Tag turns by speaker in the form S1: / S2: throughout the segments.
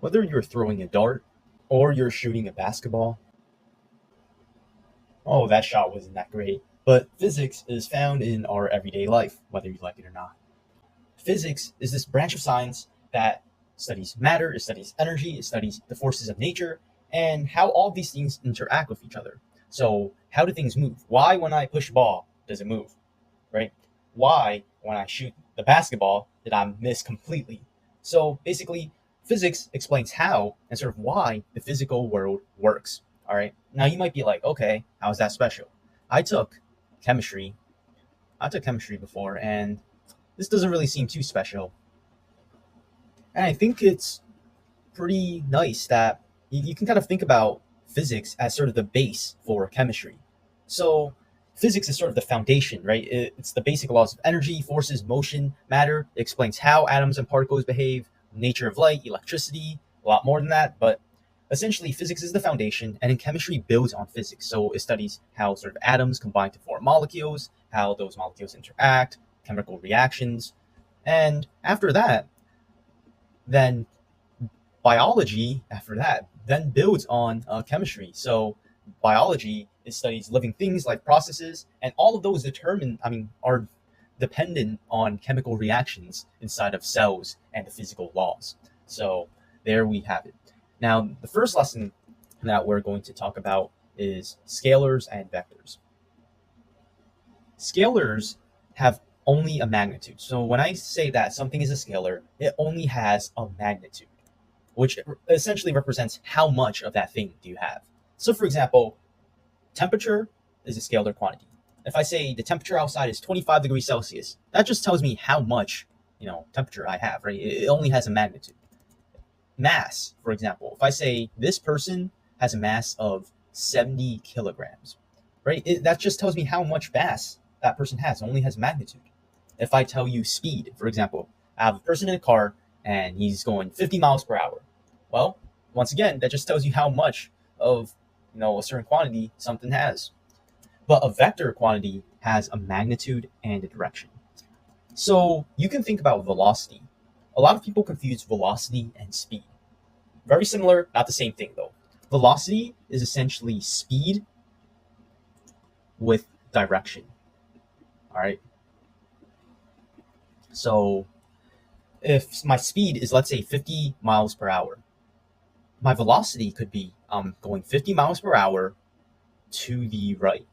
S1: Whether you're throwing a dart or you're shooting a basketball, oh, that shot wasn't that great. But physics is found in our everyday life, whether you like it or not. Physics is this branch of science that studies matter, it studies energy, it studies the forces of nature, and how all these things interact with each other. So, how do things move? Why, when I push a ball, does it move? Right? Why, when I shoot the basketball, did I miss completely? So basically, physics explains how and sort of why the physical world works. All right. Now you might be like, okay, how is that special? I took chemistry. I took chemistry before, and this doesn't really seem too special. And I think it's pretty nice that you can kind of think about physics as sort of the base for chemistry. So physics is sort of the foundation, right? It's the basic laws of energy, forces, motion, matter. It explains how atoms and particles behave, nature of light, electricity, a lot more than that. But essentially, physics is the foundation, and in chemistry builds on physics. So it studies how sort of atoms combine to form molecules, how those molecules interact, chemical reactions. And after that, then biology after that then builds on chemistry. So biology is studies living things like processes, and all of those are dependent on chemical reactions inside of cells and the physical laws. So there we have it. Now, the first lesson that we're going to talk about is scalars and vectors. Scalars have only a magnitude. So when I say that something is a scalar, it only has a magnitude, which essentially represents how much of that thing do you have. So, for example, temperature is a scalar quantity. If I say the temperature outside is 25 degrees Celsius, that just tells me how much, temperature I have, right? It only has a magnitude. Mass, for example, if I say this person has a mass of 70 kilograms, right? That just tells me how much mass that person has. It only has magnitude. If I tell you speed, for example, I have a person in a car and he's going 50 miles per hour. Well, once again, that just tells you how much of a certain quantity something has. But a vector quantity has a magnitude and a direction. So you can think about velocity. A lot of people confuse velocity and speed. Very similar, not the same thing though. Velocity is essentially speed with direction. All right. So if my speed is, let's say, 50 miles per hour, my velocity could be going 50 miles per hour to the right,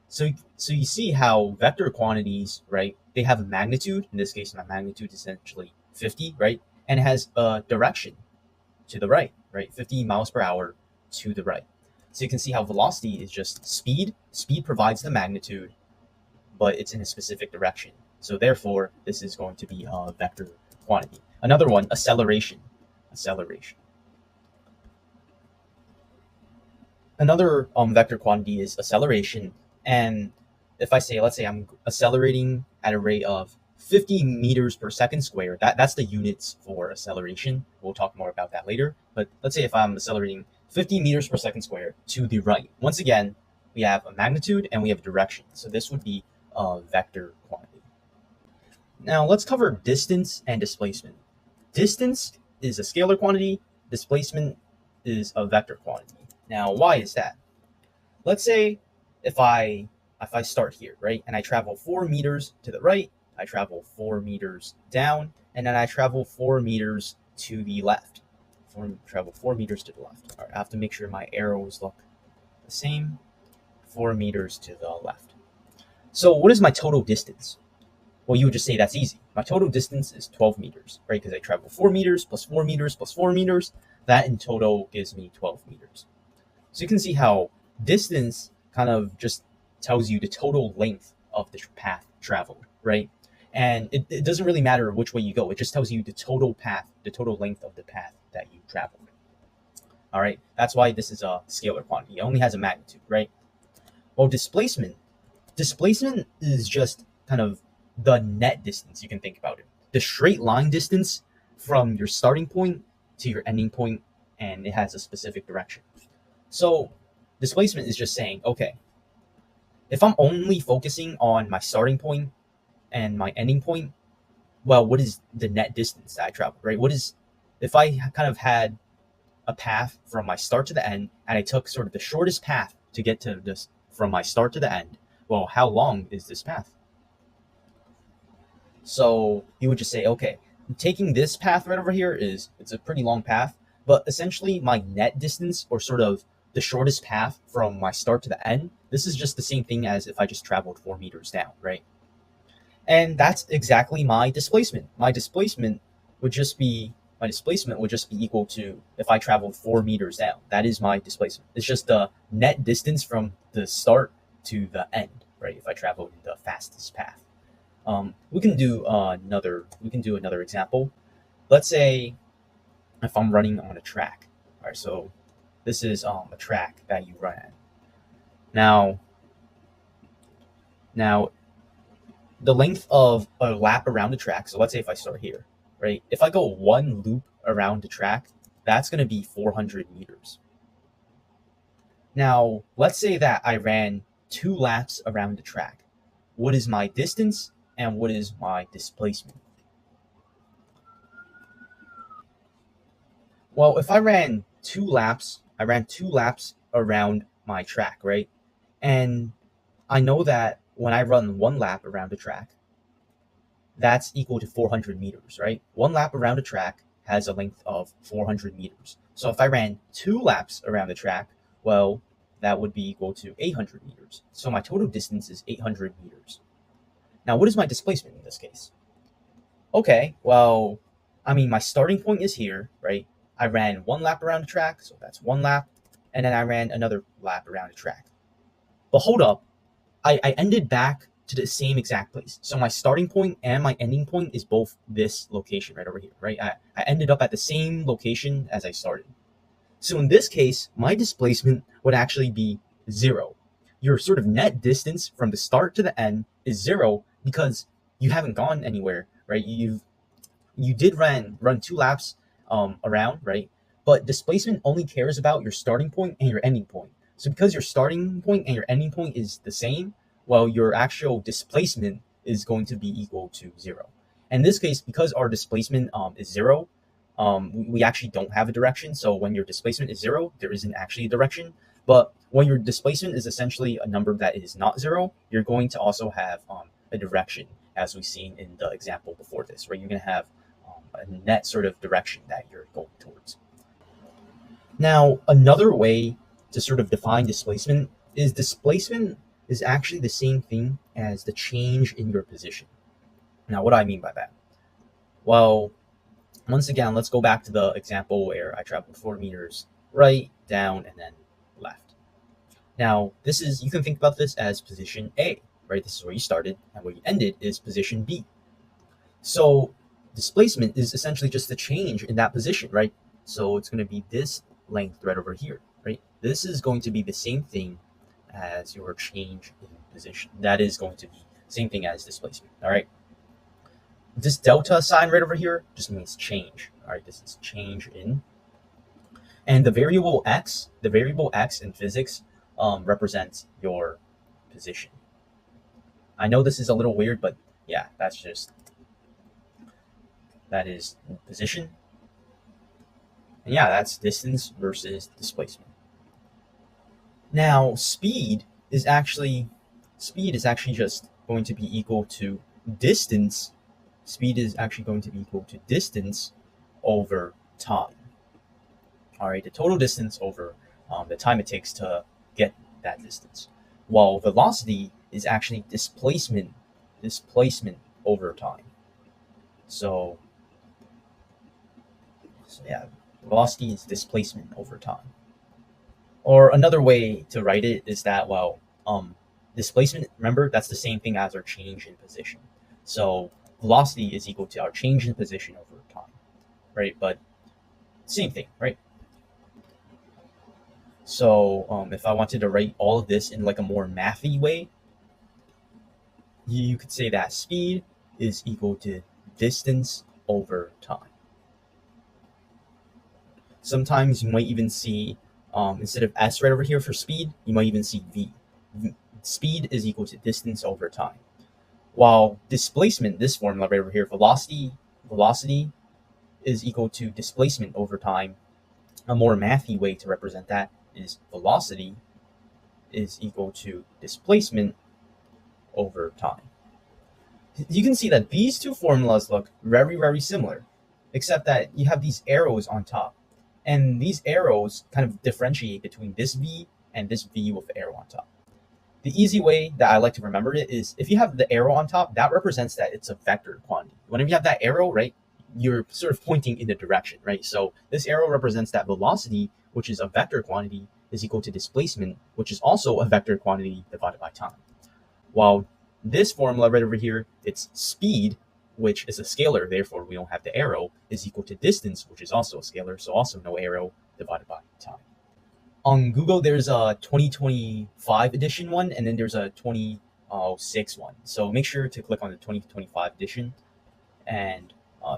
S1: So you see how vector quantities, right? They have a magnitude. In this case, my magnitude is essentially 50, right? And it has a direction to the right, 50 miles per hour to the right. So you can see how velocity is just speed. Speed provides the magnitude, but it's in a specific direction. So therefore, this is going to be a vector quantity. Another one, acceleration. Another vector quantity is acceleration. And if I say, let's say I'm accelerating at a rate of 50 meters per second squared, that's the units for acceleration. We'll talk more about that later. But let's say if I'm accelerating 50 meters per second squared to the right. Once again, we have a magnitude and we have a direction. So this would be a vector quantity. Now let's cover distance and displacement. Distance is a scalar quantity. Displacement is a vector quantity. Now, why is that? Let's say if I start here, right, and I travel 4 meters to the right, I travel 4 meters down, and then I travel 4 meters to the left. Travel 4 meters to the left. All right, I have to make sure my arrows look the same. 4 meters to the left. So what is my total distance? Well, you would just say that's easy. My total distance is 12 meters, right? Because I travel 4 meters plus 4 meters plus 4 meters. That in total gives me 12 meters. So you can see how distance kind of just tells you the total length of the path traveled, right? And it doesn't really matter which way you go. It just tells you the total path, the total length of the path that you traveled. All right, that's why this is a scalar quantity. It only has a magnitude, right? Well, displacement is just kind of the net distance. You can think about it. The straight line distance from your starting point to your ending point, and it has a specific direction. So displacement is just saying, okay, if I'm only focusing on my starting point and my ending point, well, what is the net distance that I travel, right? What is if I kind of had a path from my start to the end, and I took sort of the shortest path to get to this from my start to the end, well, how long is this path? So you would just say, okay, taking this path right over here it's a pretty long path, but essentially my net distance, or sort of the shortest path from my start to the end, this is just the same thing as if I just traveled 4 meters down, right? And that's exactly my displacement. My displacement would just be equal to if I traveled 4 meters down. That is my displacement. It's just the net distance from the start to the end, right? If I traveled the fastest path. We can do another example. Let's say if I'm running on a track. All right, so this is a track that you run at. Now the length of a lap around the track. So let's say if I start here, right? If I go one loop around the track, that's going to be 400 meters. Now, let's say that I ran 2 laps around the track. What is my distance and what is my displacement? Well, if I ran 2 laps around my track, right? And I know that when I run 1 lap around the track, that's equal to 400 meters, right? 1 lap around a track has a length of 400 meters. So if I ran 2 laps around the track, well, that would be equal to 800 meters. So my total distance is 800 meters. Now, what is my displacement in this case? Okay, well, I mean, my starting point is here, right? I ran 1 lap around the track, so that's 1 lap, and then I ran another lap around the track. But hold up, I ended back to the same exact place. So my starting point and my ending point is both this location right over here, right? I ended up at the same location as I started. So in this case, my displacement would actually be 0. Your sort of net distance from the start to the end is 0 because you haven't gone anywhere, right? You did run 2 laps around, right? But displacement only cares about your starting point and your ending point. So because your starting point and your ending point is the same, well, your actual displacement is going to be equal to 0. In this case, because our displacement is 0, we actually don't have a direction. So when your displacement is 0, there isn't actually a direction. But when your displacement is essentially a number that is not 0, you're going to also have a direction, as we've seen in the example before this, right? You're going to have a net sort of direction that you're going towards. Now, another way to sort of define displacement is actually the same thing as the change in your position. Now, what do I mean by that? Well, once again, let's go back to the example where I traveled 4 meters right, down, and then left. Now, you can think about this as position A, right? This is where you started, and where you ended is position B. So displacement is essentially just the change in that position, right? So it's going to be this length right over here, right? This is going to be the same thing as your change in position. That is going to be the same thing as displacement, all right? This delta sign right over here just means change, all right? This is change in. And the variable x in physics represents your position. I know this is a little weird, but yeah, that is position. And yeah, that's distance versus displacement. Now, speed is actually just going to be equal to distance. Speed is actually going to be equal to distance over time. All right, the total distance over the time it takes to get that distance. While velocity is actually displacement over time. So yeah, velocity is displacement over time. Or another way to write it is that, well, displacement, remember, that's the same thing as our change in position. So velocity is equal to our change in position over time, right? But same thing, right? So if I wanted to write all of this in like a more mathy way, you could say that speed is equal to distance over time. Sometimes you might even see, instead of s right over here for speed, you might even see v. Speed is equal to distance over time. While displacement, this formula right over here, velocity is equal to displacement over time. A more mathy way to represent that is velocity is equal to displacement over time. You can see that these two formulas look very, very similar, except that you have these arrows on top. And these arrows kind of differentiate between this V and this V with the arrow on top. The easy way that I like to remember it is if you have the arrow on top, that represents that it's a vector quantity. Whenever you have that arrow, right, you're sort of pointing in the direction, right? So this arrow represents that velocity, which is a vector quantity, is equal to displacement, which is also a vector quantity divided by time. While this formula right over here, it's speed, which is a scalar, therefore we don't have the arrow, is equal to distance, which is also a scalar, so also no arrow divided by time. On Google, there's a 2025 edition one, and then there's a 2006 one. So make sure to click on the 2025 edition, and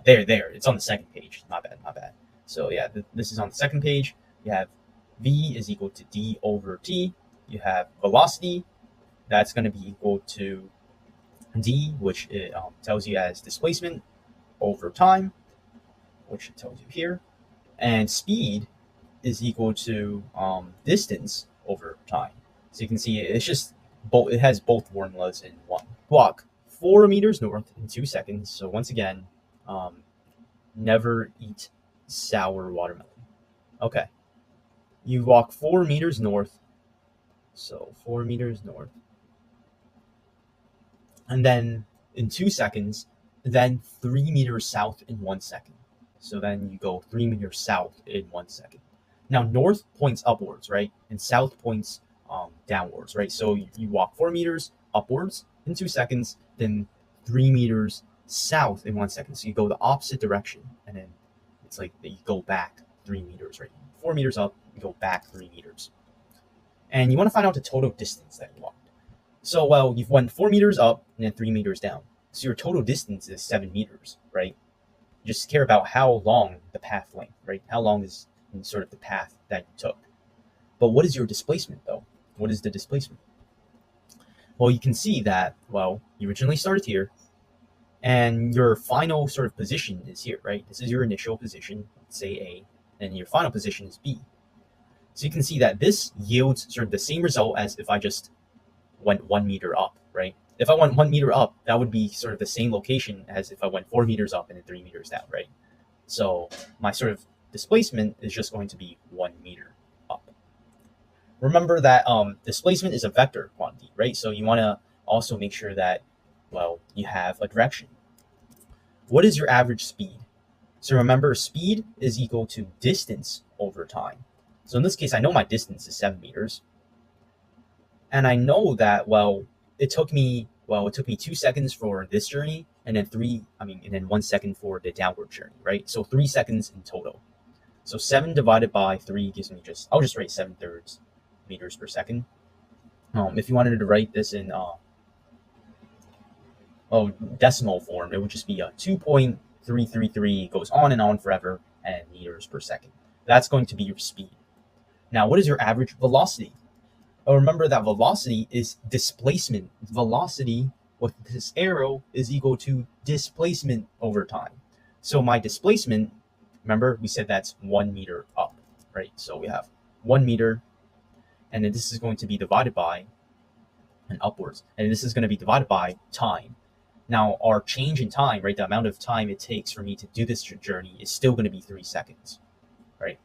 S1: there, it's on the second page. Not bad. So yeah, this is on the second page. You have V is equal to D over T. You have velocity, that's going to be equal to D, which it tells you as displacement over time, which it tells you here. And speed is equal to distance over time. So you can see it's just both. It has both formulas in one. Walk 4 meters north in 2 seconds. So once again, never eat sour watermelon. Okay, you walk 4 meters north. So 4 meters north, and then in 2 seconds, then 3 meters south in 1 second. So then you go 3 meters south in 1 second. Now north points upwards, right? And south points downwards, right? So you walk 4 meters upwards in 2 seconds, then 3 meters south in 1 second. So you go the opposite direction, and then it's like you go back 3 meters, right? 4 meters up, you go back 3 meters. And you want to find out the total distance that you walked. So, well, you've went 4 meters up and then 3 meters down. So your total distance is 7 meters, right? You just care about how long the path length, right? How long is sort of the path that you took. But what is your displacement, though? What is the displacement? Well, you can see that, well, you originally started here, and your final sort of position is here, right? This is your initial position, say A, and your final position is B. So you can see that this yields sort of the same result as if I just went 1 meter up, right? If I went 1 meter up, that would be sort of the same location as if I went 4 meters up and then 3 meters down, right? So my sort of displacement is just going to be 1 meter up. Remember that displacement is a vector quantity, right? So you want to also make sure that, well, you have a direction. What is your average speed? So remember, speed is equal to distance over time. So in this case, I know my distance is 7 meters. And I know that, well, it took me 2 seconds for this journey, and then 1 second for the downward journey, right? So 3 seconds in total. So 7 divided by 3 gives me I'll just write 7/3 meters per second. If you wanted to write this in decimal form, it would just be 2.333, goes on and on forever, and meters per second. That's going to be your speed. Now, what is your average velocity? Remember that velocity is displacement. Velocity with this arrow is equal to displacement over time. So my displacement, remember we said that's 1 meter up, right? So we have 1 meter, and then this is going to be divided by and upwards, and this is going to be divided by time. Now our change in time, right, the amount of time it takes for me to do this journey is still going to be 3 seconds, right?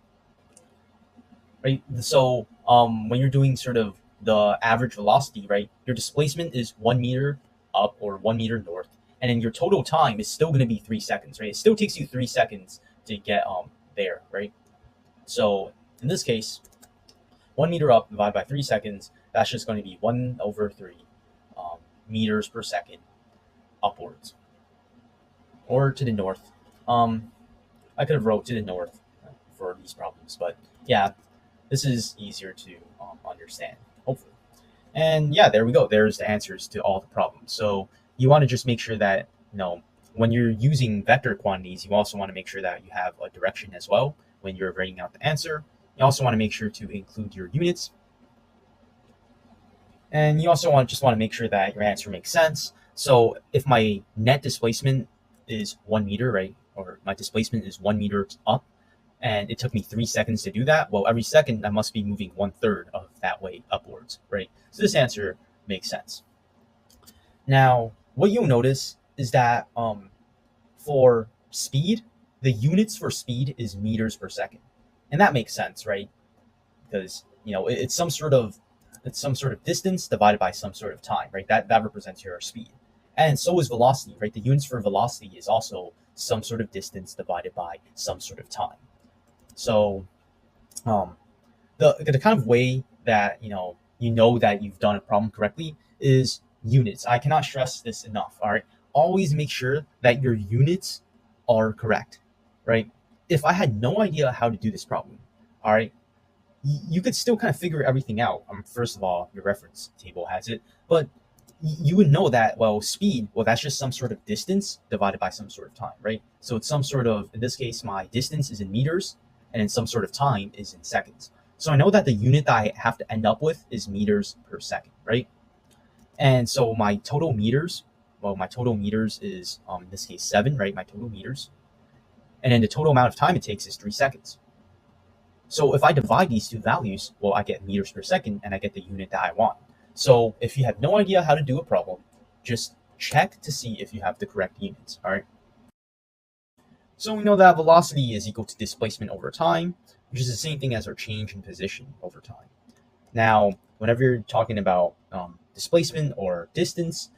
S1: Right. So when you're doing sort of the average velocity, right, your displacement is 1 meter up or 1 meter north, and then your total time is still going to be 3 seconds, right? It still takes you 3 seconds to get there, right? So in this case, 1 meter up divided by 3 seconds, that's just going to be 1/3 meters per second upwards or to the north. I could have wrote to the north for these problems, but yeah, this is easier to understand, hopefully. And yeah, there we go. There's the answers to all the problems. So you want to just make sure that, when you're using vector quantities, you also want to make sure that you have a direction as well when you're writing out the answer. You also want to make sure to include your units. And you also want to make sure that your answer makes sense. So if my net displacement is 1 meter, right, or my displacement is 1 meter up, and it took me 3 seconds to do that, well, every second I must be moving 1/3 of that way upwards, right? So this answer makes sense. Now, what you'll notice is that for speed, the units for speed is meters per second, and that makes sense, right? Because it's some sort of distance divided by some sort of time, right? That represents your speed, and so is velocity, right? The units for velocity is also some sort of distance divided by some sort of time. So, the kind of way that you know that you've done a problem correctly is units. I cannot stress this enough. All right, always make sure that your units are correct, right? If I had no idea how to do this problem, all right, you could still kind of figure everything out. First of all, your reference table has it, but you would know that, well, speed, well, that's just some sort of distance divided by some sort of time, right? So it's some sort of, in this case, my distance is in meters, and then some sort of time is in seconds. So I know that the unit that I have to end up with is meters per second, right? And so my total meters, well, my total meters is, in this case, 7, right? My total meters. And then the total amount of time it takes is 3 seconds. So if I divide these two values, well, I get meters per second, and I get the unit that I want. So if you have no idea how to do a problem, just check to see if you have the correct units, all right? So we know that velocity is equal to displacement over time, which is the same thing as our change in position over time. Now, whenever you're talking about displacement or distance,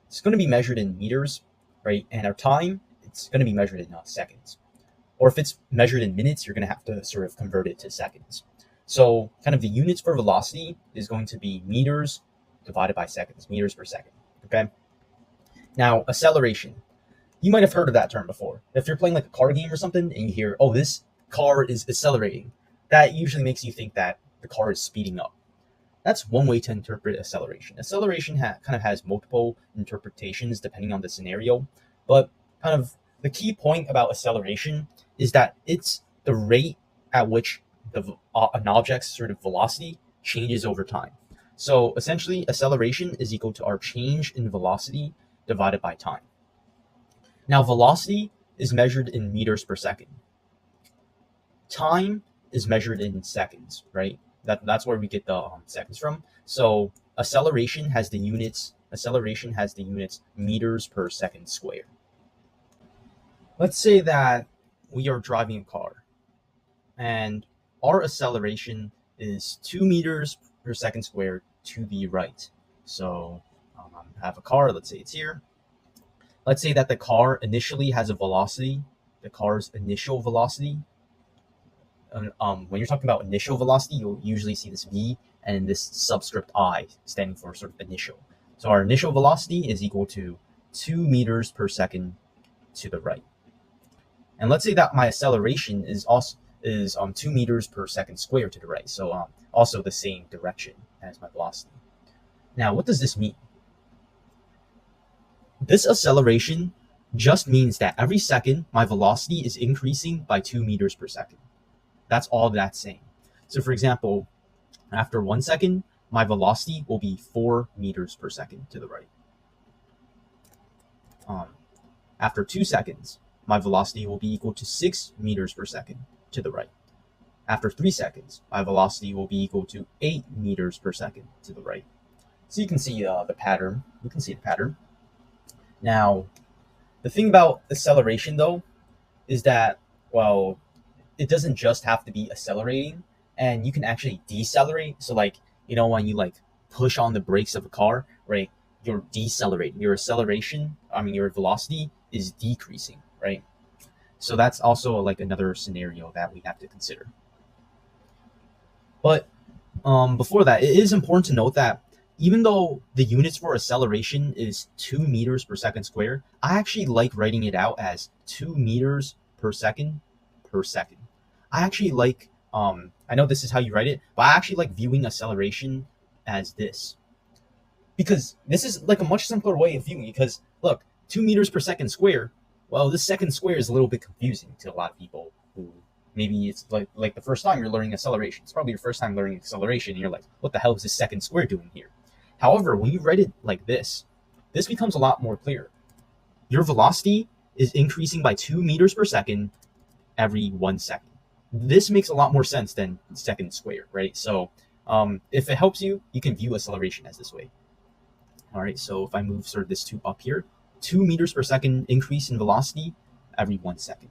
S1: it's going to be measured in meters, right? And our time, it's going to be measured in seconds. Or if it's measured in minutes, you're going to have to sort of convert it to seconds. So kind of the units for velocity is going to be meters divided by seconds, meters per second, okay? Now, acceleration. You might have heard of that term before. If you're playing like a car game or something and you hear, oh, this car is accelerating, that usually makes you think that the car is speeding up. That's one way to interpret acceleration. Acceleration kind of has multiple interpretations depending on the scenario, but kind of the key point about acceleration is that it's the rate at which an object's sort of velocity changes over time. So essentially, acceleration is equal to our change in velocity divided by time. Now, velocity is measured in meters per second. Time is measured in seconds, right? That's where we get the seconds from. So acceleration has the units meters per second squared. Let's say that we are driving a car, and our acceleration is 2 meters per second squared to the right. So I have a car, let's say it's here. Let's say that the car initially has a velocity, the car's initial velocity. When you're talking about initial velocity, you'll usually see this V and this subscript I standing for sort of initial. So our initial velocity is equal to 2 meters per second to the right. And let's say that my acceleration is 2 meters per second squared to the right. So also the same direction as my velocity. Now, what does this mean? This acceleration just means that every second my velocity is increasing by 2 meters per second. That's all that's saying. So for example, after 1 second, my velocity will be 4 meters per second to the right. After 2 seconds, my velocity will be equal to 6 meters per second to the right. After 3 seconds, my velocity will be equal to 8 meters per second to the right. So you can see the pattern. You can see the pattern. Now, the thing about acceleration, though, is that, well, it doesn't just have to be accelerating, and you can actually decelerate. So like, when you like push on the brakes of a car, right, you're decelerating. Your your velocity is decreasing, right? So that's also like another scenario that we have to consider. But before that, it is important to note that even though the units for acceleration is 2 meters per second squared, I actually like writing it out as 2 meters per second per second. I actually like, I know this is how you write it, but I actually like viewing acceleration as this. Because this is like a much simpler way of viewing it, because look, 2 meters per second squared, well, this second square is a little bit confusing to a lot of people who maybe it's like the first time you're learning acceleration. It's probably your first time learning acceleration, and you're like, what the hell is this second square doing here? However, when you write it like this becomes a lot more clear. Your velocity is increasing by 2 meters per second every 1 second. This makes a lot more sense than second squared, right? So if it helps you, you can view acceleration as this way. All right, so if I move sort of this 2 up here, 2 meters per second increase in velocity every 1 second.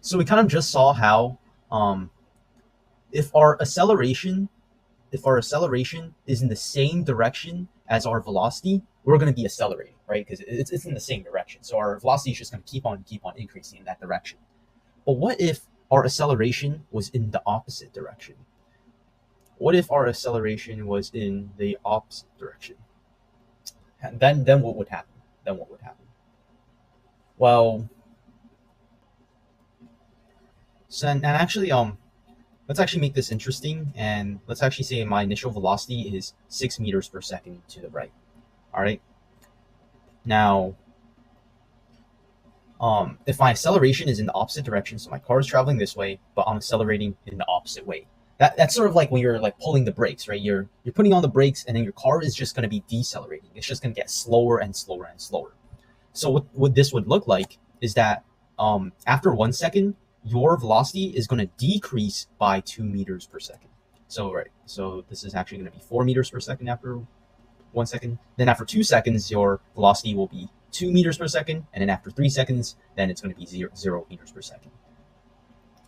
S1: So we kind of just saw how if our acceleration is in the same direction as our velocity, we're going to be accelerating, right? Because it's in the same direction. So our velocity is just going to keep on increasing in that direction. But what if our acceleration was in the opposite direction? What if our acceleration was in the opposite direction? Then what would happen? Well, so and actually let's actually make this interesting, and let's actually say my initial velocity is 6 meters per second to the right. All right. Now, if my acceleration is in the opposite direction, so my car is traveling this way, but I'm accelerating in the opposite way. That's sort of like when you're like pulling the brakes, right? You're putting on the brakes, and then your car is just going to be decelerating. It's just going to get slower and slower and slower. So what this would look like is that after 1 second, your velocity is going to decrease by 2 meters per second. So this is actually going to be 4 meters per second after 1 second. Then after 2 seconds, your velocity will be 2 meters per second, and then after 3 seconds, then it's going to be 0 meters per second.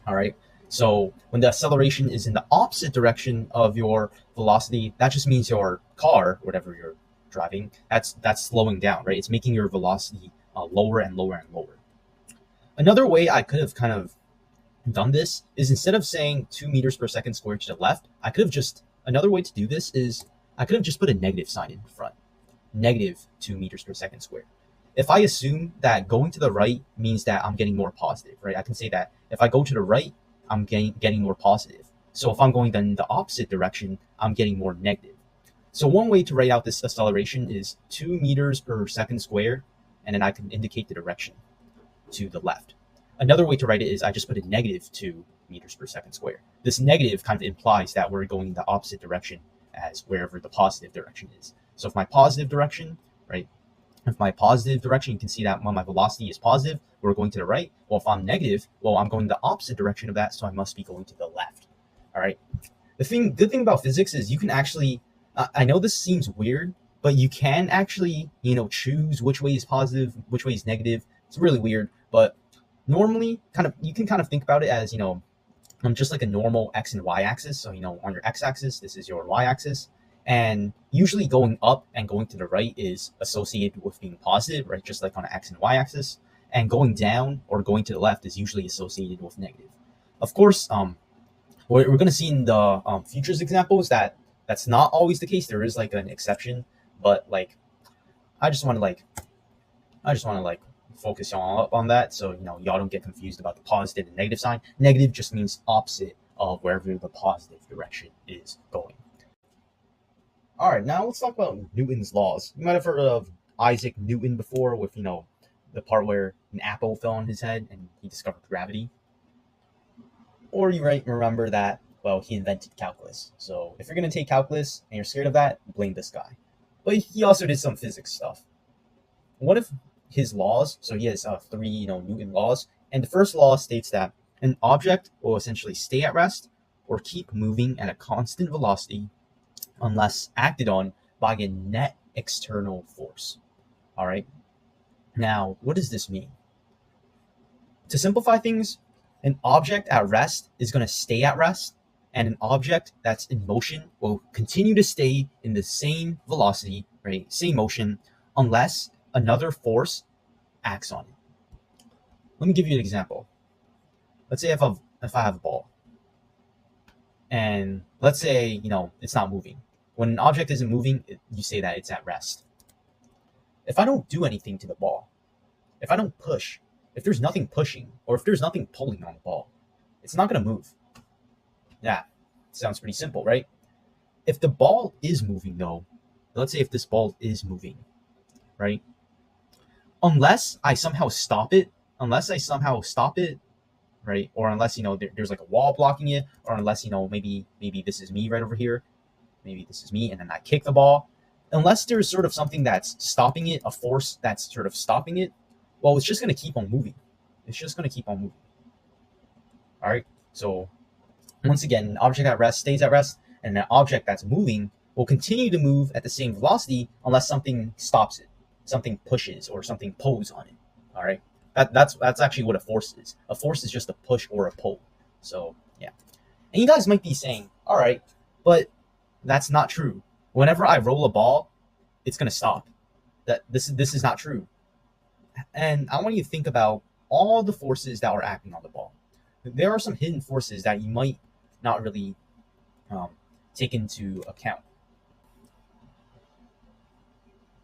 S1: All right. So when the acceleration is in the opposite direction of your velocity, that just means your car, whatever you're driving, that's slowing down, right? It's making your velocity lower and lower and lower. Another way I could have kind of done this is instead of saying 2 meters per second squared to the left, another way to do this is I could have just put a negative sign in front, negative 2 meters per second squared. If I assume that going to the right means that I'm getting more positive, right? I can say that if I go to the right, I'm getting more positive. So if I'm going in the opposite direction, I'm getting more negative. So one way to write out this acceleration is 2 meters per second squared, and then I can indicate the direction to the left. Another way to write it is I just put a negative 2 meters per second squared. This negative kind of implies that we're going in the opposite direction as wherever the positive direction is. So if my positive direction, right? If my positive direction, you can see that when my velocity is positive, we're going to the right. Well, if I'm negative, well, I'm going the opposite direction of that, so I must be going to the left. All right. Good thing about physics is you can actually, I know this seems weird, but you can actually, choose which way is positive, which way is negative. It's really weird, but normally you can kind of think about it as, just like a normal X and Y axis. So, on your X axis, this is your Y axis. And usually going up and going to the right is associated with being positive, right? Just like on an X and Y axis. And going down or going to the left is usually associated with negative. Of course, we're going to see in the futures examples that that's not always the case. There is like an exception, but like I just want to focus y'all up on that, so y'all don't get confused about the positive and negative sign. Negative just means opposite of wherever the positive direction is going. All right, now let's talk about Newton's laws. You might have heard of Isaac Newton before, with the part where an apple fell on his head and he discovered gravity. Or you might remember that, well, he invented calculus. So if you're going to take calculus and you're scared of that, blame this guy. But he also did some physics stuff. One of his laws, so he has 3 Newton laws, and the first law states that an object will essentially stay at rest or keep moving at a constant velocity unless acted on by a net external force. All right. Now, what does this mean? To simplify things, an object at rest is going to stay at rest, and an object that's in motion will continue to stay in the same velocity, right? Same motion, unless another force acts on it. Let me give you an example. Let's say if I have a ball, and let's say it's not moving. When an object isn't moving, you say that it's at rest. If I don't do anything to the ball, if I don't push, if there's nothing pushing, or if there's nothing pulling on the ball, it's not going to move. Yeah, sounds pretty simple, right? If the ball is moving, though, let's say if this ball is moving, right? Unless I somehow stop it, right? Or unless, there's like a wall blocking it, or unless, maybe this is me right over here. Maybe this is me, and then I kick the ball. Unless there's sort of something that's stopping it, a force that's sort of stopping it, well, it's just going to keep on moving. It's just going to keep on moving. All right. So once again, an object at rest stays at rest, and an object that's moving will continue to move at the same velocity unless something stops it, something pushes or something pulls on it. All right. That's actually what a force is. A force is just a push or a pull. So yeah. And you guys might be saying, all right, but that's not true. Whenever I roll a ball, it's going to stop. This is not true. And I want you to think about all the forces that are acting on the ball. There are some hidden forces that you might not really take into account.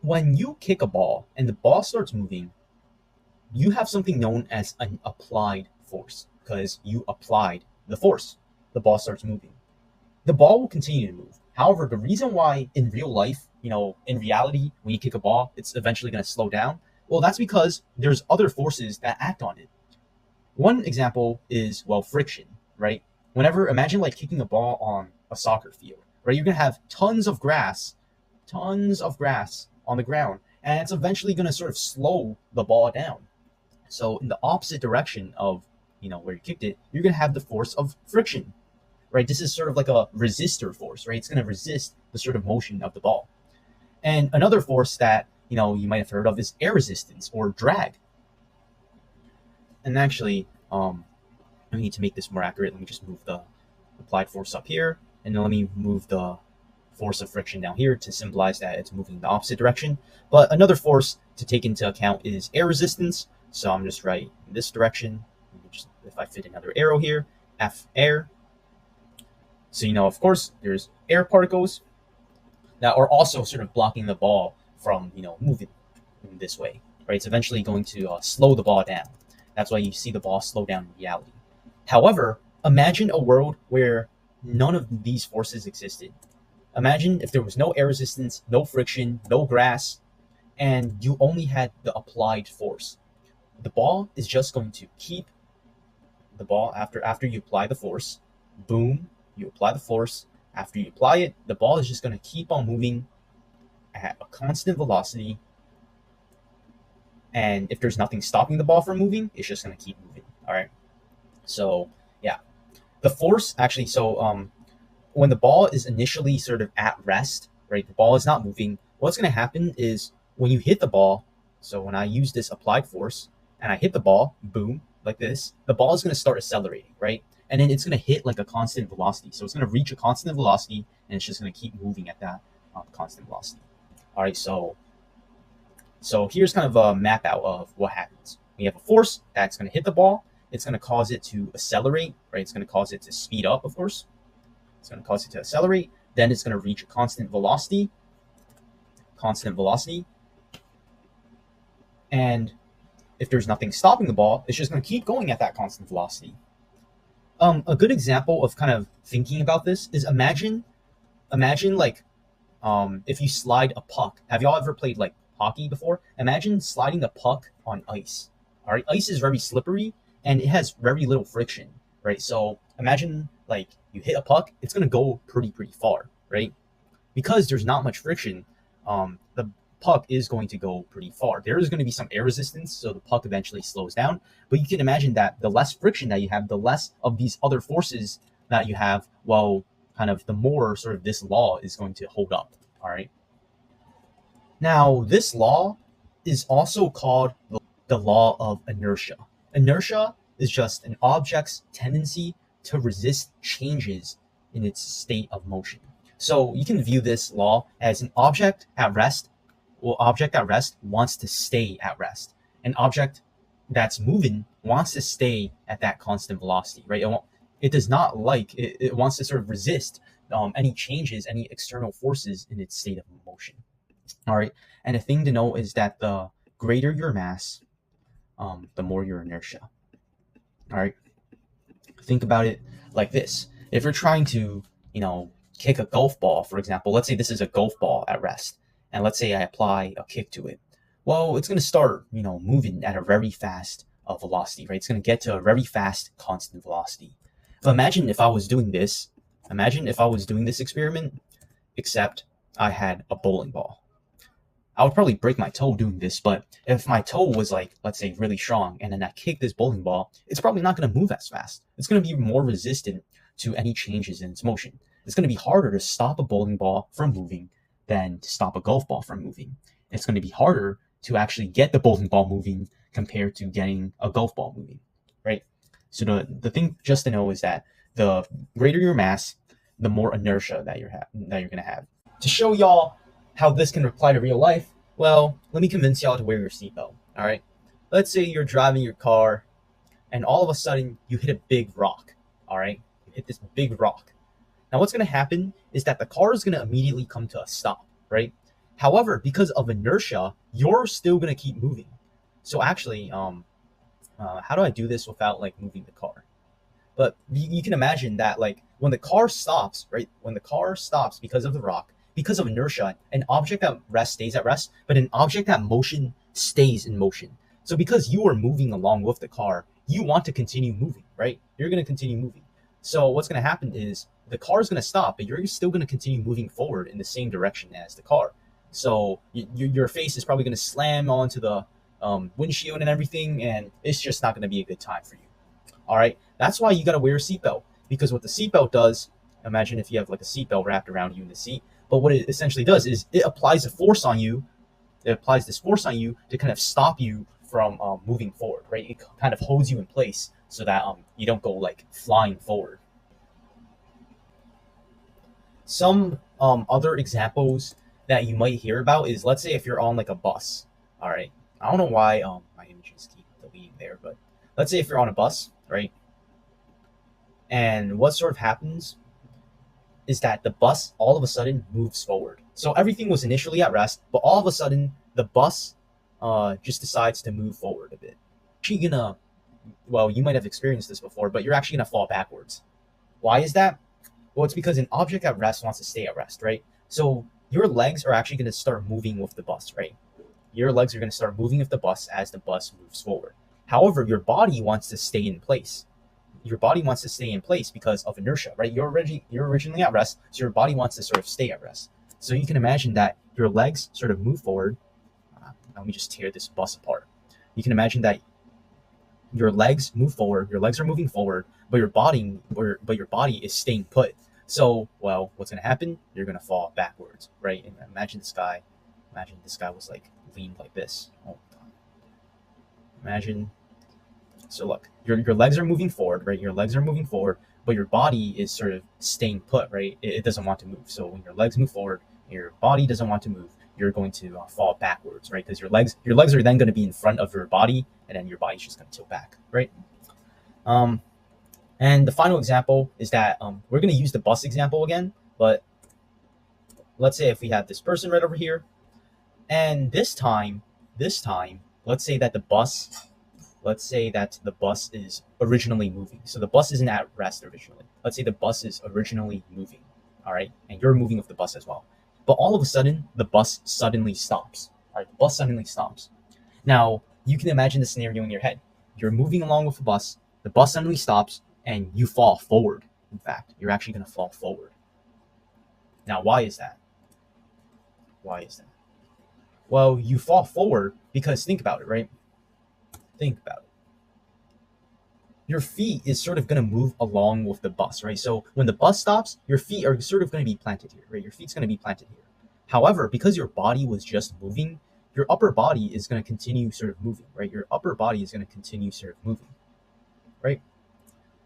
S1: When you kick a ball and the ball starts moving, you have something known as an applied force because you applied the force. The ball starts moving. The ball will continue to move. However, the reason why in real life, in reality, when you kick a ball, it's eventually going to slow down, well, that's because there's other forces that act on it. One example is, well, friction, right? Imagine like kicking a ball on a soccer field, right? You're going to have tons of grass on the ground, and it's eventually going to sort of slow the ball down. So in the opposite direction of, where you kicked it, you're going to have the force of friction, right? This is sort of like a resistor force, right? It's going to resist the sort of motion of the ball. And another force that, you might have heard of is air resistance or drag. And actually, I need to make this more accurate. Let me just move the applied force up here, and then let me move the force of friction down here to symbolize that it's moving in the opposite direction. But another force to take into account is air resistance. So I'm just writing in this direction. If I fit another arrow here, F air. So, of course, there's air particles that are also sort of blocking the ball from, moving in this way, right? It's eventually going to slow the ball down. That's why you see the ball slow down in reality. However, imagine a world where none of these forces existed. Imagine if there was no air resistance, no friction, no grass, and you only had the applied force. The ball is just going to keep the ball after you apply the force. Boom, you apply the force. After you apply it, the ball is just going to keep on moving at a constant velocity. And if there's nothing stopping the ball from moving, it's just going to keep moving. All right. So yeah, the force actually. So when the ball is initially sort of at rest, right? The ball is not moving. What's going to happen is when you hit the ball. So when I use this applied force and I hit the ball, boom, like this, the ball is going to start accelerating, right? And then it's going to hit like a constant velocity. So it's going to reach a constant velocity, and it's just going to keep moving at that constant velocity. All right, so here's kind of a map out of what happens. We have a force that's going to hit the ball. It's going to cause it to accelerate, right? It's going to cause it to speed up, of course. It's going to cause it to accelerate. Then it's going to reach a constant velocity. And if there's nothing stopping the ball, it's just going to keep going at that constant velocity. A good example of kind of thinking about this is imagine like if you slide a puck. Have y'all ever played like hockey before? Imagine sliding a puck on ice. All right, ice is very slippery and it has very little friction, right? So imagine like you hit a puck, it's gonna go pretty far, right? Because there's not much friction, the puck is going to go pretty far. There is going to be some air resistance, so the puck eventually slows down. But you can imagine that the less friction that you have, the less of these other forces that you have, well, kind of the more sort of this law is going to hold up. All right. Now, this law is also called the law of inertia. Inertia is just an object's tendency to resist changes in its state of motion. So you can view this law as an object at rest. Well, object at rest wants to stay at rest. An object that's moving wants to stay at that constant velocity, right? It does not like, it wants to sort of resist any changes, any external forces in its state of motion. All right. And the thing to know is that the greater your mass, the more your inertia. All right. Think about it like this. If you're trying to, kick a golf ball, for example, let's say this is a golf ball at rest, and let's say I apply a kick to it. Well, it's going to start, moving at a very fast velocity, right? It's going to get to a very fast constant velocity. But imagine if I was doing this experiment, except I had a bowling ball. I would probably break my toe doing this, but if my toe was like, let's say, really strong, and then I kick this bowling ball, it's probably not going to move as fast. It's going to be more resistant to any changes in its motion. It's going to be harder to stop a bowling ball from moving than to stop a golf ball from moving. It's going to be harder to actually get the bowling ball moving compared to getting a golf ball moving, right? So the thing just to know is that the greater your mass, the more inertia that you're going to have. To show y'all how this can apply to real life, well, let me convince y'all to wear your seatbelt. All right. Let's say you're driving your car, and all of a sudden you hit a big rock. All right, you hit this big rock. Now, what's going to happen is that the car is going to immediately come to a stop, right? However, because of inertia, you're still going to keep moving. So actually, how do I do this without like moving the car? But you can imagine that like when the car stops, right? When the car stops because of the rock, because of inertia, an object at rest stays at rest, but an object at motion stays in motion. So because you are moving along with the car, you want to continue moving, right? You're going to continue moving. So what's going to happen is the car is going to stop, but you're still going to continue moving forward in the same direction as the car. So your face is probably going to slam onto the windshield and everything, and it's just not going to be a good time for you. All right, that's why you got to wear a seatbelt, because what the seatbelt does, imagine if you have like a seatbelt wrapped around you in the seat, but what it essentially does is it applies a force on you. It applies this force on you to kind of stop you from moving forward, right? It kind of holds you in place so that you don't go like flying forward. Some other examples that you might hear about is, let's say if you're on like a bus. All right, I don't know why my images keep deleting there, but let's say if you're on a bus, right? And what sort of happens is that the bus all of a sudden moves forward. So everything was initially at rest, but all of a sudden the bus just decides to move forward a bit. Actually gonna, well, you might have experienced this before, but you're actually gonna fall backwards. Why is that? Well, it's because an object at rest wants to stay at rest, right? So your legs are actually gonna start moving with the bus, right? Your legs are gonna start moving with the bus as the bus moves forward. However, your body wants to stay in place. Your body wants to stay in place because of inertia, right? You're originally at rest, so your body wants to sort of stay at rest. So you can imagine that your legs sort of move forward. Let me just tear this bus apart. You can imagine that your legs move forward. Your legs are moving forward, but your body is staying put. So, well, what's going to happen? You're going to fall backwards, right? And imagine this guy was like leaned like this. Oh God. Imagine. So look, your legs are moving forward, right? Your legs are moving forward, but your body is sort of staying put, right? It doesn't want to move. So when your legs move forward, your body doesn't want to move. You're going to fall backwards, right? Because your legs are then going to be in front of your body, and then your body's just going to tilt back, right? And the final example is that we're going to use the bus example again, but let's say if we have this person right over here, and this time, let's say that the bus is originally moving. So the bus isn't at rest originally. Let's say the bus is originally moving, all right? And you're moving with the bus as well. But all of a sudden, the bus suddenly stops. All right, the bus suddenly stops. Now, you can imagine the scenario in your head. You're moving along with the bus suddenly stops, and you fall forward. In fact, you're actually going to fall forward. Now, why is that? Well, you fall forward because think about it, right? Think about it. Your feet is sort of going to move along with the bus, right? So when the bus stops, your feet are sort of going to be planted here, right? Your feet's going to be planted here. However, because your body was just moving, your upper body is going to continue sort of moving, right? Your upper body is going to continue sort of moving, right?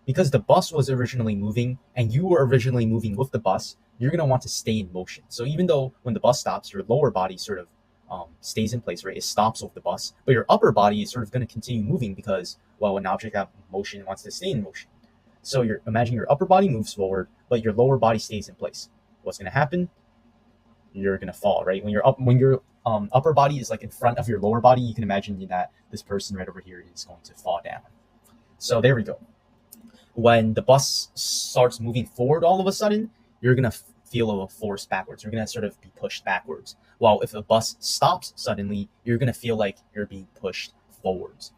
S1: Because the bus was originally moving and you were originally moving with the bus, you're going to want to stay in motion. So even though when the bus stops, your lower body sort of stays in place, right? It stops with the bus, but your upper body is sort of going to continue moving because, well, an object at motion wants to stay in motion. So imagine your upper body moves forward, but your lower body stays in place. What's going to happen? You're going to fall, right? When your upper body is like in front of your lower body, you can imagine that this person right over here is going to fall down. So there we go. When the bus starts moving forward all of a sudden, you're going to feel a force backwards. You're going to sort of be pushed backwards. While if a bus stops suddenly, you're going to feel like you're being pushed forwards.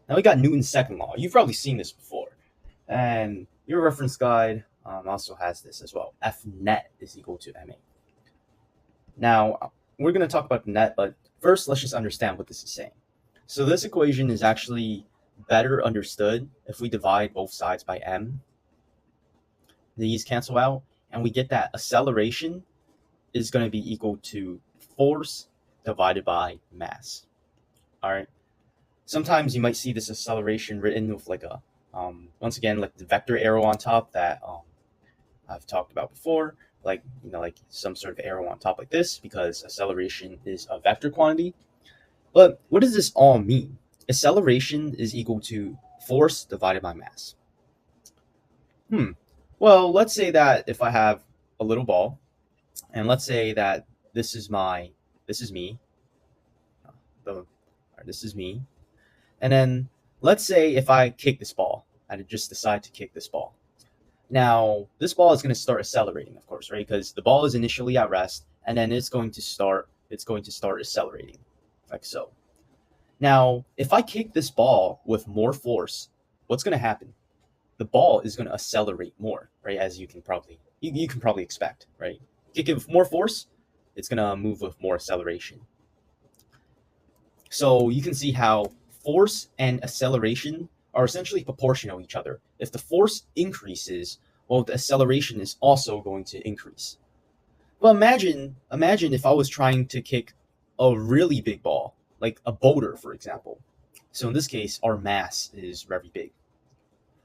S1: Now we got Newton's second law. You've probably seen this before. And your reference guide also has this as well. F net is equal to ma. Now, we're going to talk about the net, but first let's just understand what this is saying. So this equation is actually better understood if we divide both sides by m. These cancel out, and we get that acceleration is going to be equal to force divided by mass. All right. Sometimes you might see this acceleration written with like a, once again, like the vector arrow on top that I've talked about before, like, like some sort of arrow on top like this, because acceleration is a vector quantity. But what does this all mean? Acceleration is equal to force divided by mass. Well, let's say that if I have a little ball, and let's say that this is me, this is me, and then let's say if I kick this ball, I just decide to kick this ball. Now, this ball is going to start accelerating, of course, right? Because the ball is initially at rest, and then it's going to start accelerating, like so. Now, if I kick this ball with more force, what's going to happen? The ball is going to accelerate more, right? As you can probably expect, right? Kick it with more force, it's going to move with more acceleration. So you can see how force and acceleration are essentially proportional to each other. If the force increases, well, the acceleration is also going to increase. Well, imagine if I was trying to kick a really big ball, like a boulder, for example. So in this case, our mass is very big.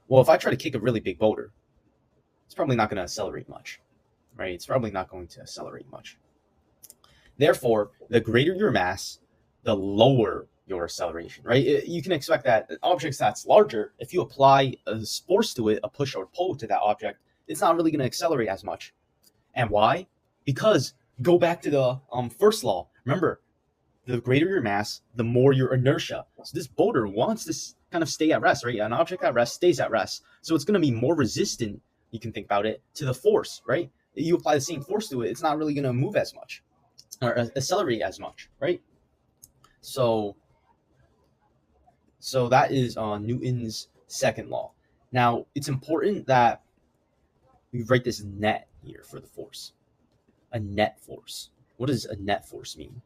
S1: Well, if I try to kick a really big boulder, it's probably not going to accelerate much, right? It's probably not going to accelerate much. Therefore, the greater your mass, the lower your acceleration, right? You can expect that objects that's larger, if you apply a force to it, a push or pull to that object, it's not really going to accelerate as much. And why? Because go back to the first law. Remember, the greater your mass, the more your inertia. So this boulder wants to kind of stay at rest, right? An object at rest stays at rest. So it's going to be more resistant, you can think about it, to the force, right? You apply the same force to it, it's not really going to move as much or accelerate as much, right? So that is Newton's second law. Now, it's important that we write this net here for the force. A net force. What does a net force mean?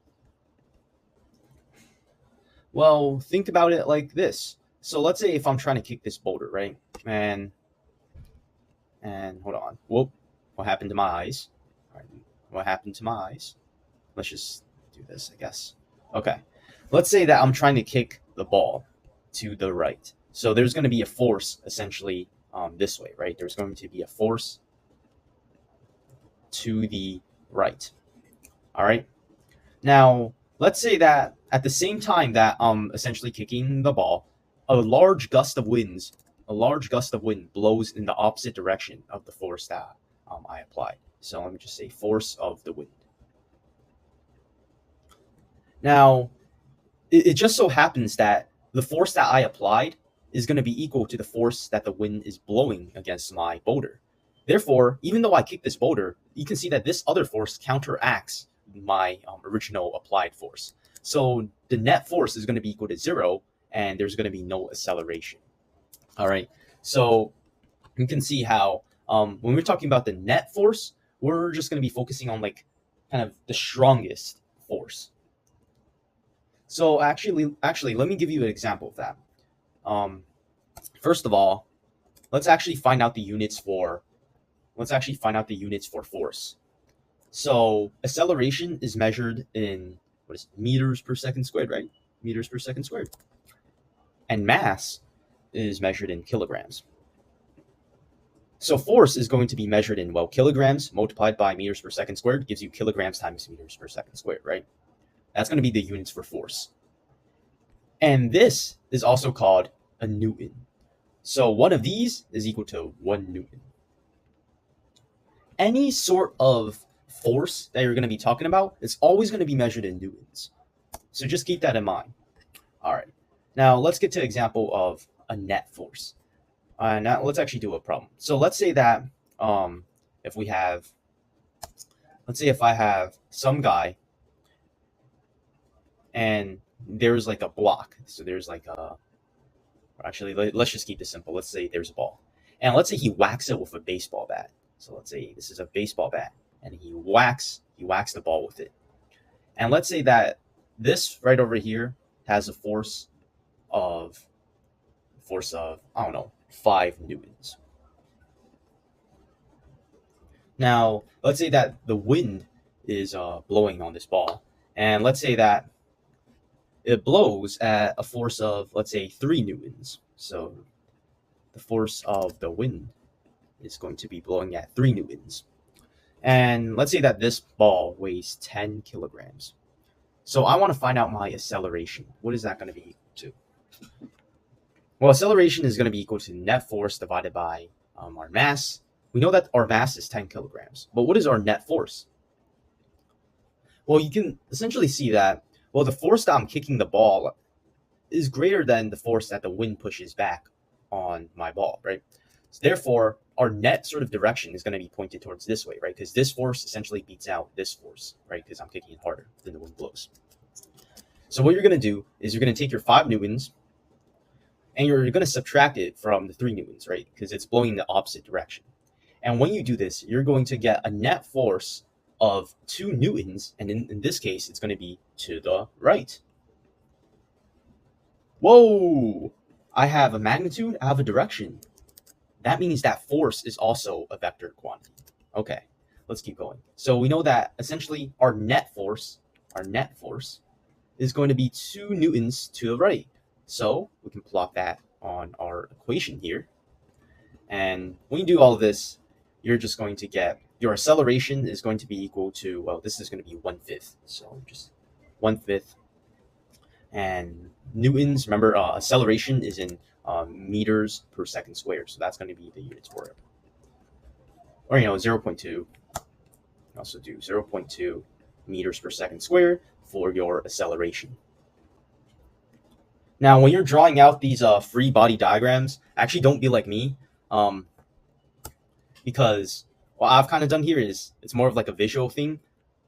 S1: Well, think about it like this. So let's say if I'm trying to kick this boulder, right? And hold on. Whoop. What happened to my eyes? All right. What happened to my eyes? Let's just do this, I guess. Okay. Let's say that I'm trying to kick the ball to the right. So there's going to be a force essentially this way, right? There's going to be a force to the right. All right. Now, let's say that at the same time that I'm essentially kicking the ball, a large gust of wind blows in the opposite direction of the force that I applied. So let me just say force of the wind. Now, it just so happens that the force that I applied is going to be equal to the force that the wind is blowing against my boulder. Therefore, even though I kick this boulder, you can see that this other force counteracts my original applied force. So the net force is going to be equal to 0, and there's going to be no acceleration. All right. So you can see how when we're talking about the net force, we're just going to be focusing on like kind of the strongest force. So actually, let me give you an example of that. First of all, let's actually find out the units for force. So acceleration is measured in meters per second squared, right? Meters per second squared. And mass is measured in kilograms. So force is going to be measured in, well, kilograms multiplied by meters per second squared gives you kilograms times meters per second squared, right? That's going to be the units for force. And this is also called a Newton. So one of these is equal to 1 Newton. Any sort of force that you're going to be talking about, it's always going to be measured in newtons. So just keep that in mind. All right. Now let's get to an example of a net force. Now let's actually do a problem. So let's say that if I have some guy and there's like a block. So there's like let's just keep this simple. Let's say there's a ball. And let's say he whacks it with a baseball bat. So let's say this is a baseball bat and he whacks the ball with it. And let's say that this right over here has a force of I don't know, 5 newtons. Now, let's say that the wind is blowing on this ball, and let's say that it blows at a force of, let's say, 3 newtons. So the force of the wind is going to be blowing at 3 newtons. And let's say that this ball weighs 10 kilograms. So I want to find out my acceleration. What is that going to be equal to? Well, acceleration is going to be equal to net force divided by our mass. We know that our mass is 10 kilograms, but what is our net force? Well, you can essentially see that, well, the force that I'm kicking the ball is greater than the force that the wind pushes back on my ball, right? So therefore, our net sort of direction is going to be pointed towards this way, right? Because this force essentially beats out this force, right? Because I'm kicking it harder than the wind blows. So what you're going to do is you're going to take your 5 newtons and you're going to subtract it from the 3 newtons, right? Because it's blowing in the opposite direction. And when you do this, you're going to get a net force of 2 newtons, and in this case, it's going to be to the right. Whoa! I have a magnitude, I have a direction. That means that force is also a vector quantity. Okay, let's keep going. So we know that essentially our net force is going to be 2 newtons to the right. So we can plot that on our equation here. And when you do all of this, you're just going to get your acceleration is going to be equal to, well, this is going to be 1/5. So just 1/5. And newtons, remember, acceleration is in meters per second squared. So that's going to be the units for it. Or, 0.2. Also do 0.2 meters per second squared for your acceleration. Now, when you're drawing out these free body diagrams, actually don't be like me. Because what I've kind of done here is it's more of like a visual thing.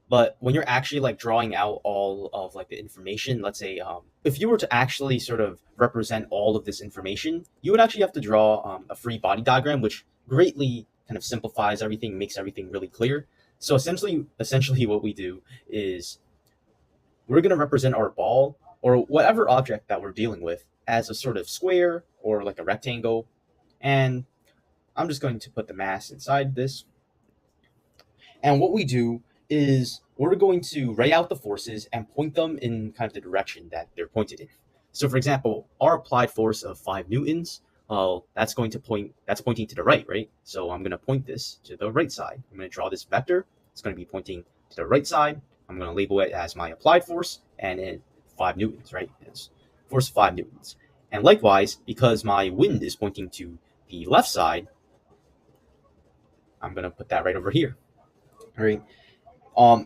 S1: But when you're actually like drawing out all of like the information, let's say if you were to actually sort of represent all of this information, you would actually have to draw a free body diagram, which greatly kind of simplifies everything, makes everything really clear. So essentially what we do is we're going to represent our ball or whatever object that we're dealing with as a sort of square or like a rectangle. And I'm just going to put the mass inside this. And what we do is we're going to write out the forces and point them in kind of the direction that they're pointed in. So for example, our applied force of 5 newtons, that's pointing to the right? So I'm going to point this to the right side. I'm going to draw this vector. It's going to be pointing to the right side. I'm going to label it as my applied force and then 5 newtons, right? It's force 5 newtons. And likewise, because my wind is pointing to the left side, I'm going to put that right over here. All right.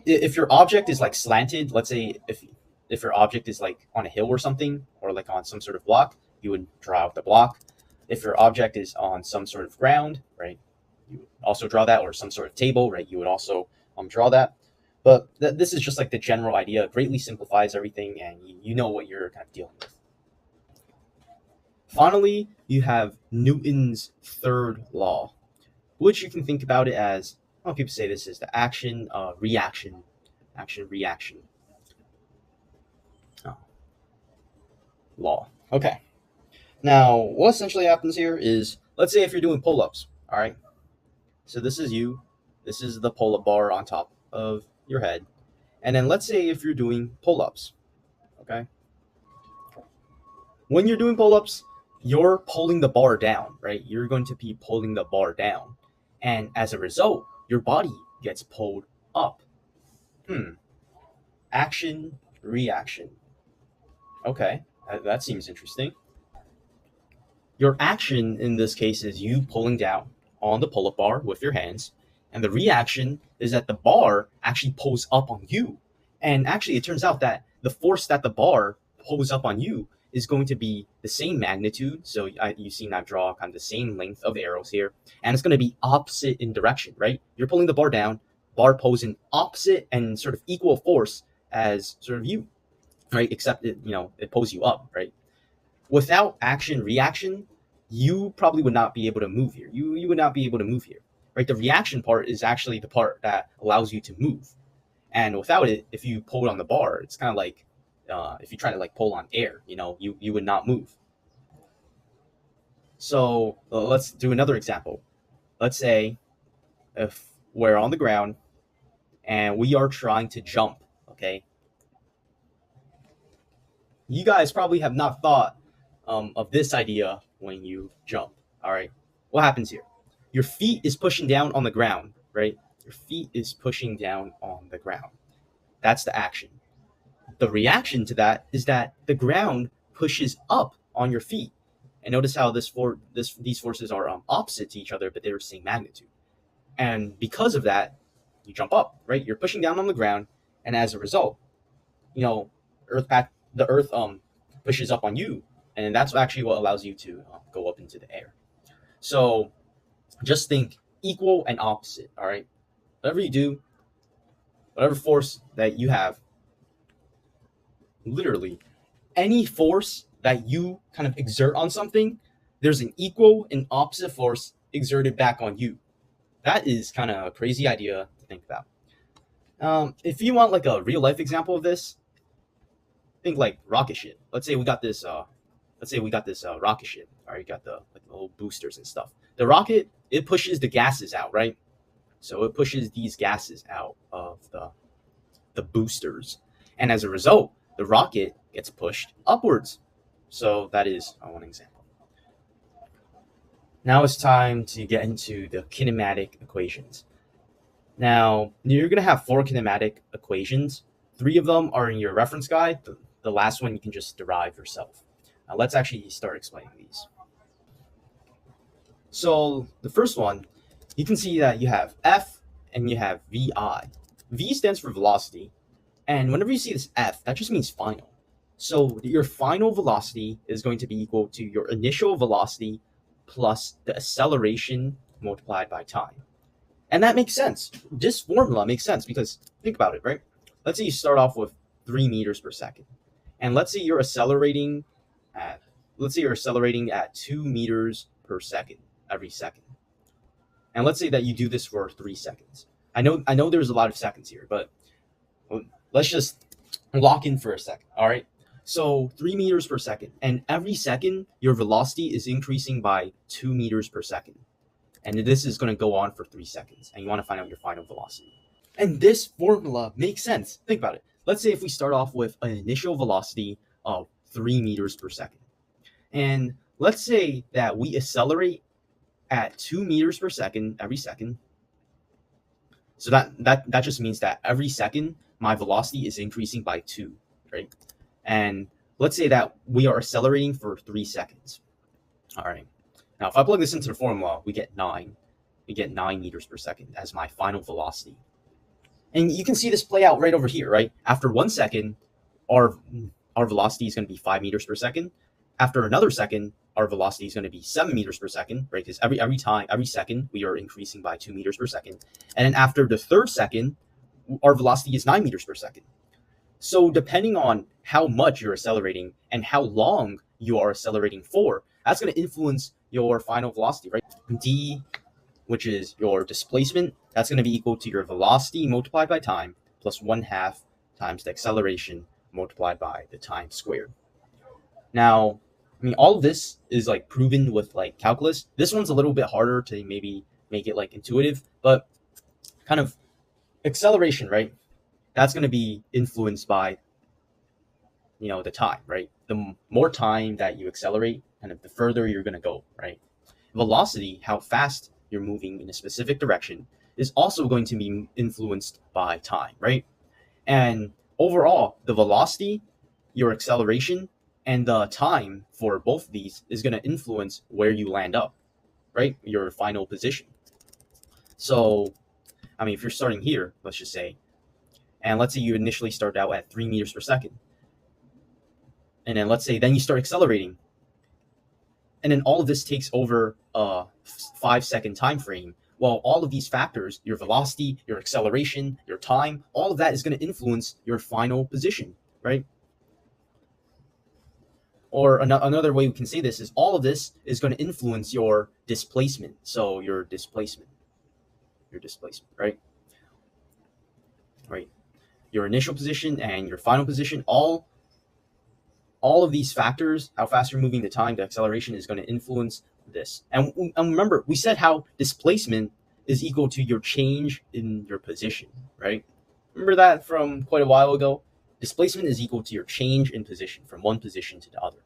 S1: If your object is like slanted, let's say if your object is like on a hill or something, or like on some sort of block, you would draw out the block. If your object is on some sort of ground, right, you would also draw that, or some sort of table, right, you would also draw that. But this is just like the general idea. It greatly simplifies everything, and you know what you're kind of dealing with. Finally, you have Newton's third law, which you can think about it as, well, people say this is the action reaction law. Okay. Now, what essentially happens here is, let's say if you're doing pull-ups, all right? So this is you. This is the pull-up bar on top of your head. And then let's say if you're doing pull-ups, okay? When you're doing pull-ups, you're pulling the bar down, right? You're going to be pulling the bar down. And as a result, your body gets pulled up. Action, reaction. Okay, that seems interesting. Your action in this case is you pulling down on the pull-up bar with your hands, and the reaction is that the bar actually pulls up on you. And actually, it turns out that the force that the bar pulls up on you is going to be the same magnitude. So you've seen I draw kind of the same length of arrows here, and it's going to be opposite in direction, right? You're pulling the bar down, bar pulls in opposite and sort of equal force as sort of you, right? Except it pulls you up, right? Without action reaction, you probably would not be able to move here. You would not be able to move here, right? The reaction part is actually the part that allows you to move. And without it, if you pull it on the bar, it's kind of like if you try to like pull on air, you would not move. So let's do another example. Let's say if we're on the ground and we are trying to jump, okay? You guys probably have not thought of this idea when you jump, all right? What happens here? Your feet is pushing down on the ground, right? Your feet is pushing down on the ground. That's the action. The reaction to that is that the ground pushes up on your feet. And notice how these forces are opposite to each other, but they're the same magnitude. And because of that, you jump up, right? You're pushing down on the ground, and as a result, the earth pushes up on you, and that's actually what allows you to go up into the air. So just think equal and opposite, all right? Whatever you do, whatever force that you have, literally any force that you kind of exert on something, there's an equal and opposite force exerted back on you. That is kind of a crazy idea to think about. If you want like a real life example of this, think like rocket ship. Let's say we got this rocket ship. All right, you got the little boosters and stuff. The rocket, it pushes the gases out, right? So it pushes these gases out of the boosters, and as a result, the rocket gets pushed upwards. So that is one example. Now it's time to get into the kinematic equations. Now, you're going to have 4 kinematic equations. 3 of them are in your reference guide. The last one you can just derive yourself. Now, let's actually start explaining these. So the first one, you can see that you have F and you have VI. V stands for velocity. And whenever you see this F, that just means final. So your final velocity is going to be equal to your initial velocity plus the acceleration multiplied by time. And that makes sense. This formula makes sense because think about it, right? Let's say you start off with 3 meters per second. And let's say you're accelerating at 2 meters per second every second. And let's say that you do this for 3 seconds. I know there's a lot of seconds here, but let's just lock in for a second. All right. So 3 meters per second. And every second, your velocity is increasing by 2 meters per second. And this is going to go on for 3 seconds. And you want to find out your final velocity. And this formula makes sense. Think about it. Let's say if we start off with an initial velocity of 3 meters per second. And let's say that we accelerate at 2 meters per second every second. So that just means that every second, my velocity is increasing by 2, right? And let's say that we are accelerating for 3 seconds. All right. Now, if I plug this into the formula, we get 9. We get 9 meters per second as my final velocity. And you can see this play out right over here, right? After 1 second, our velocity is going to be 5 meters per second. After another second, our velocity is going to be 7 meters per second, right? Because every second, we are increasing by 2 meters per second. And then after the third second, our velocity is 9 meters per second. So depending on how much you're accelerating and how long you are accelerating for, that's going to influence your final velocity, right? D, which is your displacement, that's going to be equal to your velocity multiplied by time plus 1/2 times the acceleration multiplied by the time squared. Now, I mean, all of this is like proven with like calculus. This one's a little bit harder to maybe make it like intuitive, but kind of acceleration, right? That's going to be influenced by, the time, right? The more time that you accelerate, kind of the further you're going to go, right? Velocity, how fast you're moving in a specific direction, is also going to be influenced by time, right? And overall, the velocity, your acceleration, and the time for both of these is going to influence where you land up, right? Your final position. So, I mean, if you're starting here, let's just say, and let's say you initially start out at 3 meters per second. And then let's say then you start accelerating. And then all of this takes over a 5-second time frame. Well, all of these factors, your velocity, your acceleration, your time, all of that is going to influence your final position, right? Or another way we can say this is all of this is going to influence your displacement. So your displacement, right? Right. your initial position and your final position, all of these factors, how fast you're moving, the time, the acceleration, is going to influence this. And remember, we said how displacement is equal to your change in your position, right? Remember that from quite a while ago? Displacement is equal to your change in position from one position to the other.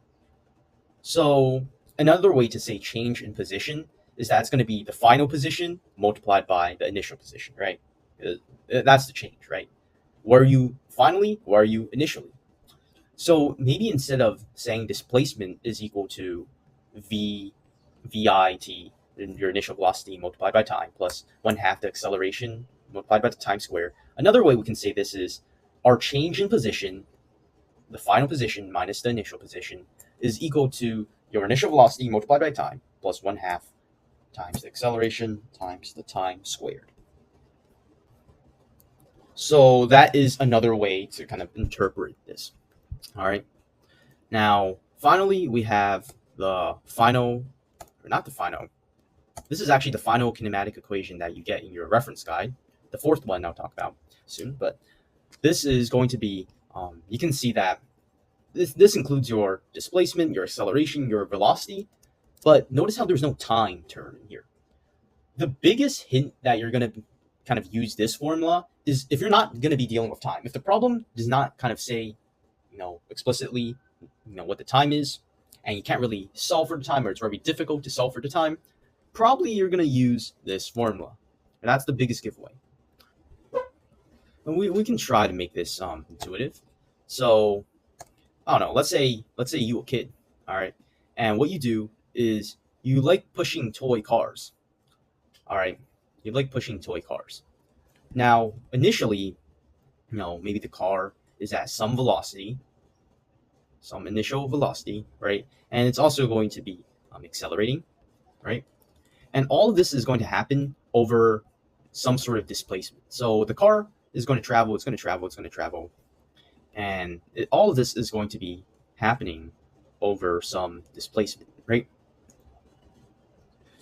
S1: So another way to say change in position is that it's going to be the final position multiplied by the initial position, right? That's the change, right? Where are you finally? Where are you initially? So maybe instead of saying displacement is equal to VIT, your initial velocity multiplied by time, plus 1/2 the acceleration multiplied by the time squared, another way we can say this is our change in position, the final position minus the initial position, is equal to your initial velocity multiplied by time, plus 1/2 times the acceleration times the time squared. So that is another way to kind of interpret this. All right. Now, finally, we have the final, or not the final. This is actually the final kinematic equation that you get in your reference guide. The fourth one I'll talk about soon, but this is going to be, you can see that this includes your displacement, your acceleration, your velocity, but notice how there's no time term in here. The biggest hint that you're going to kind of use this formula is if you're not going to be dealing with time. If the problem does not kind of say, explicitly, what the time is, and you can't really solve for the time, or it's very difficult to solve for the time, probably you're going to use this formula. And that's the biggest giveaway. And we can try to make this intuitive. So, I don't know, let's say you a kid, all right? And what you do is you like pushing toy cars. All right? You like pushing toy cars. Now, initially, maybe the car is at some velocity, some initial velocity, right? And it's also going to be accelerating, right? And all of this is going to happen over some sort of displacement. So the car is going to travel, it's going to travel, it's going to travel. And all of this is going to be happening over some displacement, right?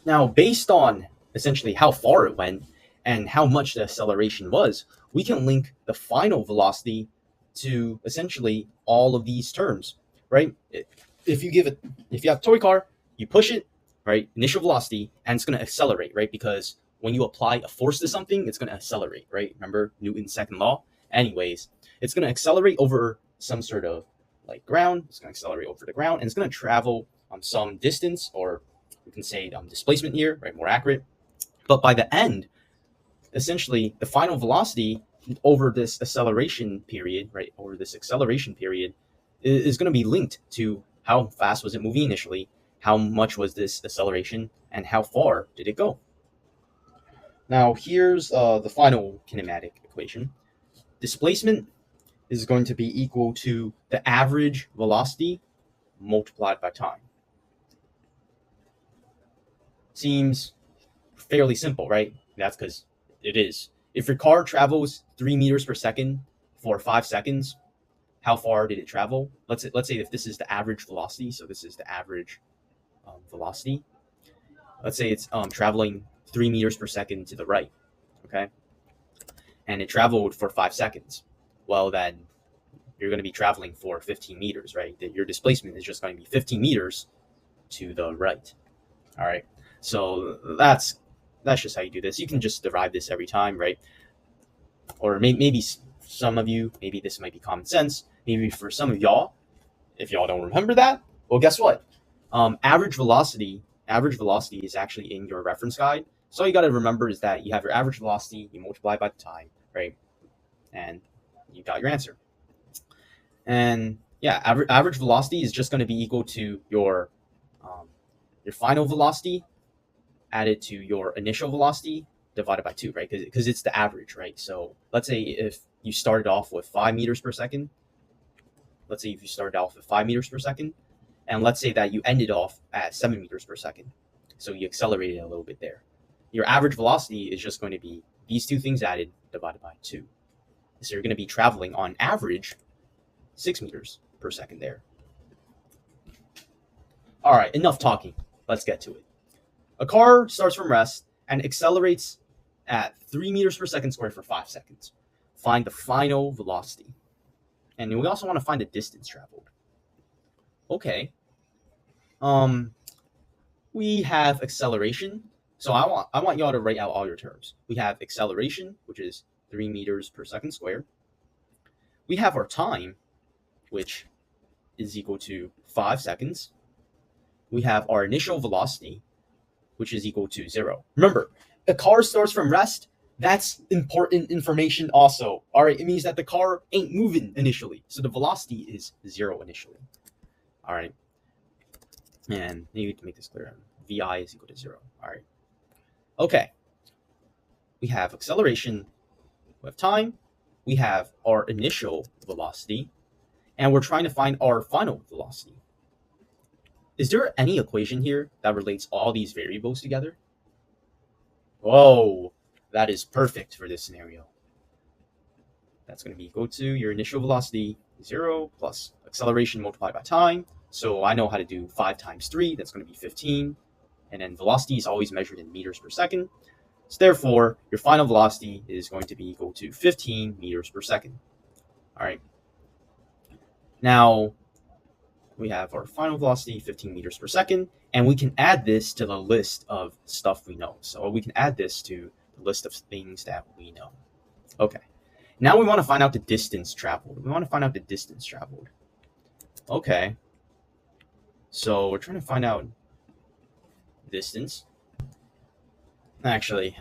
S1: Now, based on essentially how far it went and how much the acceleration was, we can link the final velocity to essentially all of these terms, right? If you have a toy car, you push it, right? Initial velocity, and it's going to accelerate, right? Because when you apply a force to something, it's going to accelerate, right? Remember Newton's second law? Anyways, it's going to accelerate over some sort of like ground. It's going to accelerate over the ground, and it's going to travel some distance, or we can say displacement here, right? More accurate. But by the end, essentially, the final velocity over this acceleration period, right? Over this acceleration period is going to be linked to how fast was it moving initially, how much was this acceleration, and how far did it go. Now, here's the final kinematic equation. Displacement is going to be equal to the average velocity multiplied by time. Seems fairly simple, right? That's because it is. If your car travels 3 meters per second for 5 seconds, how far did it travel? Let's say if this is the average velocity, so this is the average velocity. Let's say it's traveling 3 meters per second to the right, okay? And it traveled for 5 seconds. Well, then you're going to be traveling for 15 meters, right? Your displacement is just going to be 15 meters to the right, all right? So that's just how you do this. You can just derive this every time, right? Or maybe some of you, maybe this might be common sense. Maybe for some of y'all, if y'all don't remember that, well, guess what? Average velocity is actually in your reference guide. So all you got to remember is that you have your average velocity, you multiply by the time, right? And you got your answer. And yeah, average velocity is just going to be equal to your final velocity added to your initial velocity divided by 2, right? Because it's the average, right? So let's say if you started off with 5 meters per second, and let's say that you ended off at 7 meters per second. So you accelerated a little bit there. Your average velocity is just going to be these two things added divided by 2. So you're going to be traveling on average 6 meters per second there. All right, enough talking. Let's get to it. A car starts from rest and accelerates at 3 meters per second squared for 5 seconds. find the final velocity. And we also want to find the distance traveled. Okay. We have acceleration. So I want y'all to write out all your terms. We have acceleration, which is 3 meters per second squared. We have our time, which is equal to 5 seconds. We have our initial velocity, which is equal to 0. Remember, a car starts from rest. That's important information also. All right, it means that the car ain't moving initially. So the velocity is 0 initially. All right. And maybe to make this clear, VI is equal to 0. All right. Okay. We have acceleration. We have time. We have our initial velocity. And we're trying to find our final velocity. Is there any equation here that relates all these variables together? Whoa, that is perfect for this scenario. That's going to be equal to your initial velocity, 0, plus acceleration multiplied by time. So I know how to do 5 times 3. That's going to be 15. And then velocity is always measured in meters per second. So therefore, your final velocity is going to be equal to 15 meters per second. All right. Now, we have our final velocity, 15 meters per second, and we can add this to the list of stuff we know. So we can add this to the list of things that we know. Okay. Now we want to find out the distance traveled. Okay. So we're trying to find out distance. Actually,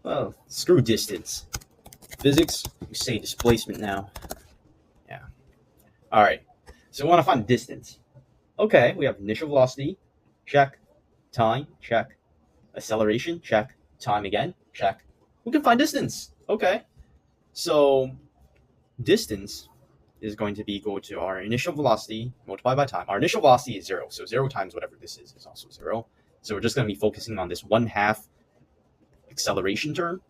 S1: well, screw distance. Physics, we say displacement now. Yeah. All right. So we want to find distance. Okay, we have initial velocity, check. Time, check. Acceleration, check. Time again, check. We can find distance. Okay. So distance is going to be equal to our initial velocity multiplied by time. Our initial velocity is 0, so 0 times whatever this is also 0. So we're just going to be focusing on this 1/2 acceleration term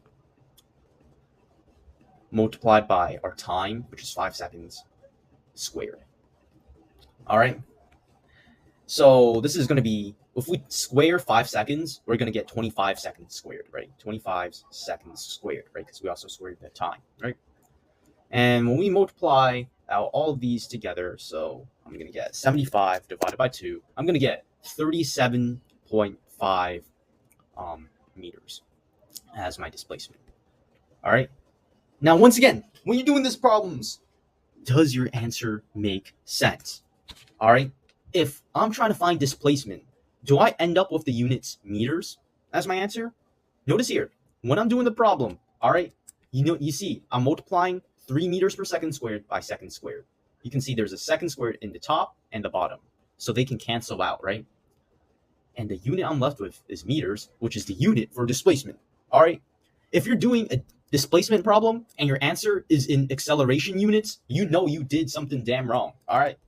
S1: multiplied by our time, which is 5 seconds squared. All right. So this is going to be, if we square 5 seconds, we're going to get 25 seconds squared, right? 25 seconds squared, right? Because we also squared the time, right? And when we multiply out all of these together, so I'm going to get 75 divided by 2. I'm going to get 37.5 meters as my displacement. All right. Now, once again, when you're doing these problems, does your answer make sense? All right. If I'm trying to find displacement, do I end up with the units meters as my answer? Notice here, when I'm doing the problem, all right, you see I'm multiplying 3 meters per second squared by second squared. You can see there's a second squared in the top and the bottom, so they can cancel out, right? And the unit I'm left with is meters, which is the unit for displacement. All right. If you're doing a displacement problem and your answer is in acceleration units, you know you did something damn wrong. All right.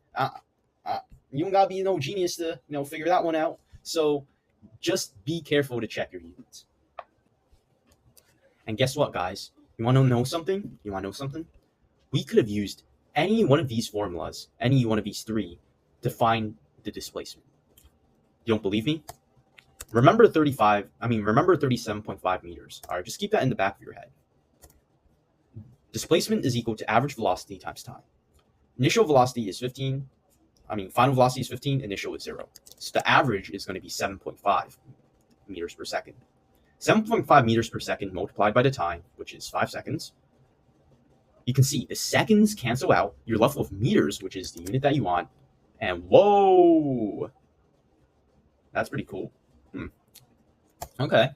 S1: You don't gotta be no genius to figure that one out. So just be careful to check your units. And guess what, guys? You want to know something? We could have used any one of these formulas, any one of these 3, to find the displacement. You don't believe me? Remember 37.5 meters. All right, just keep that in the back of your head. Displacement is equal to average velocity times time. Initial velocity is 15. Final velocity is 15, initial is 0. So the average is going to be 7.5 meters per second. 7.5 meters per second multiplied by the time, which is 5 seconds. You can see the seconds cancel out. You're left with meters, which is the unit that you want. And whoa, that's pretty cool. Okay,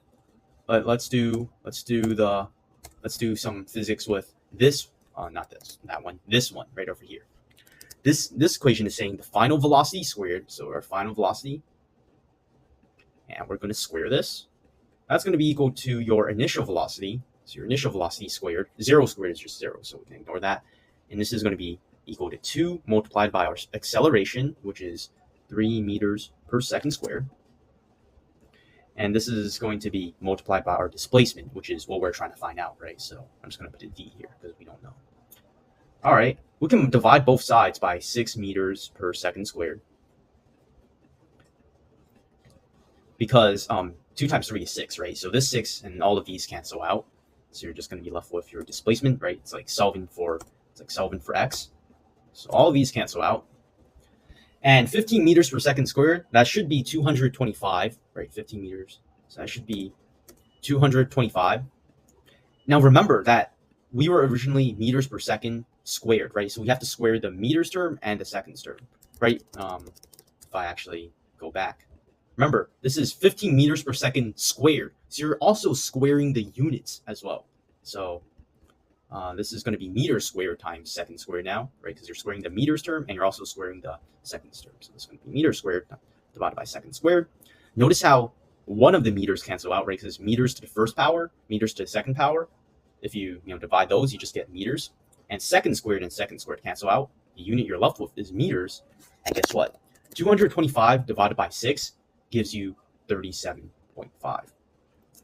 S1: but let's do some physics with this. This one right over here. This equation is saying the final velocity squared, so our final velocity, and we're going to square this. That's going to be equal to your initial velocity. So your initial velocity squared. 0 squared is just 0, so we can ignore that. And this is going to be equal to 2 multiplied by our acceleration, which is 3 meters per second squared. And this is going to be multiplied by our displacement, which is what we're trying to find out, right? So I'm just going to put a D here because we don't know. All right, we can divide both sides by 6 meters per second squared. Because 2 times 3 is 6, right? So this 6 and all of these cancel out. So you're just going to be left with your displacement, right? It's like solving for x. So all of these cancel out. And 15 meters per second squared, that should be 225, right? 15 meters. So that should be 225. Now remember that we were originally meters per second squared, right? So we have to square the meters term and the seconds term, right? If I actually go back. Remember, this is 15 meters per second squared. So you're also squaring the units as well. So this is going to be meters squared times second squared now, right? Because you're squaring the meters term and you're also squaring the seconds term. So this is going to be meters squared divided by second squared. Notice how one of the meters cancel out, right? Because it's meters to the first power, meters to the second power. If you divide those, you just get meters. And second squared cancel out. The unit you're left with is meters. And guess what? 225 divided by 6 gives you 37.5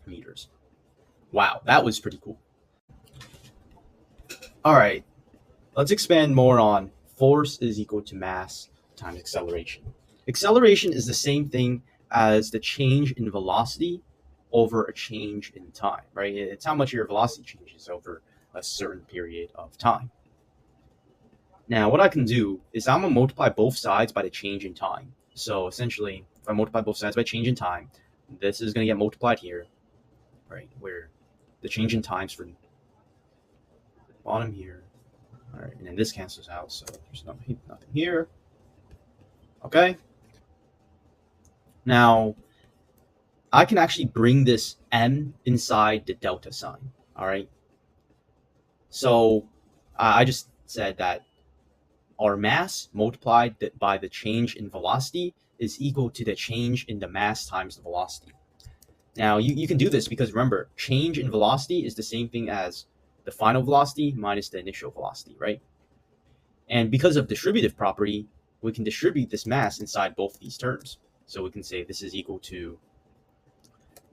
S1: meters. Wow, that was pretty cool. All right, let's expand more on force is equal to mass times acceleration. Acceleration is the same thing as the change in velocity over a change in time, right? It's how much your velocity changes over a certain period of time. Now, what I can do is I'm going to multiply both sides by the change in time. So essentially, if I multiply both sides by change in time, this is going to get multiplied here, right? Where the change in times for the bottom here. All right, and then this cancels out, so there's nothing here. Okay. Now, I can actually bring this m inside the delta sign. All right. So I just said that our mass multiplied by the change in velocity is equal to the change in the mass times the velocity. Now, you can do this because remember, change in velocity is the same thing as the final velocity minus the initial velocity, right? And because of distributive property, we can distribute this mass inside both these terms. So we can say this is equal to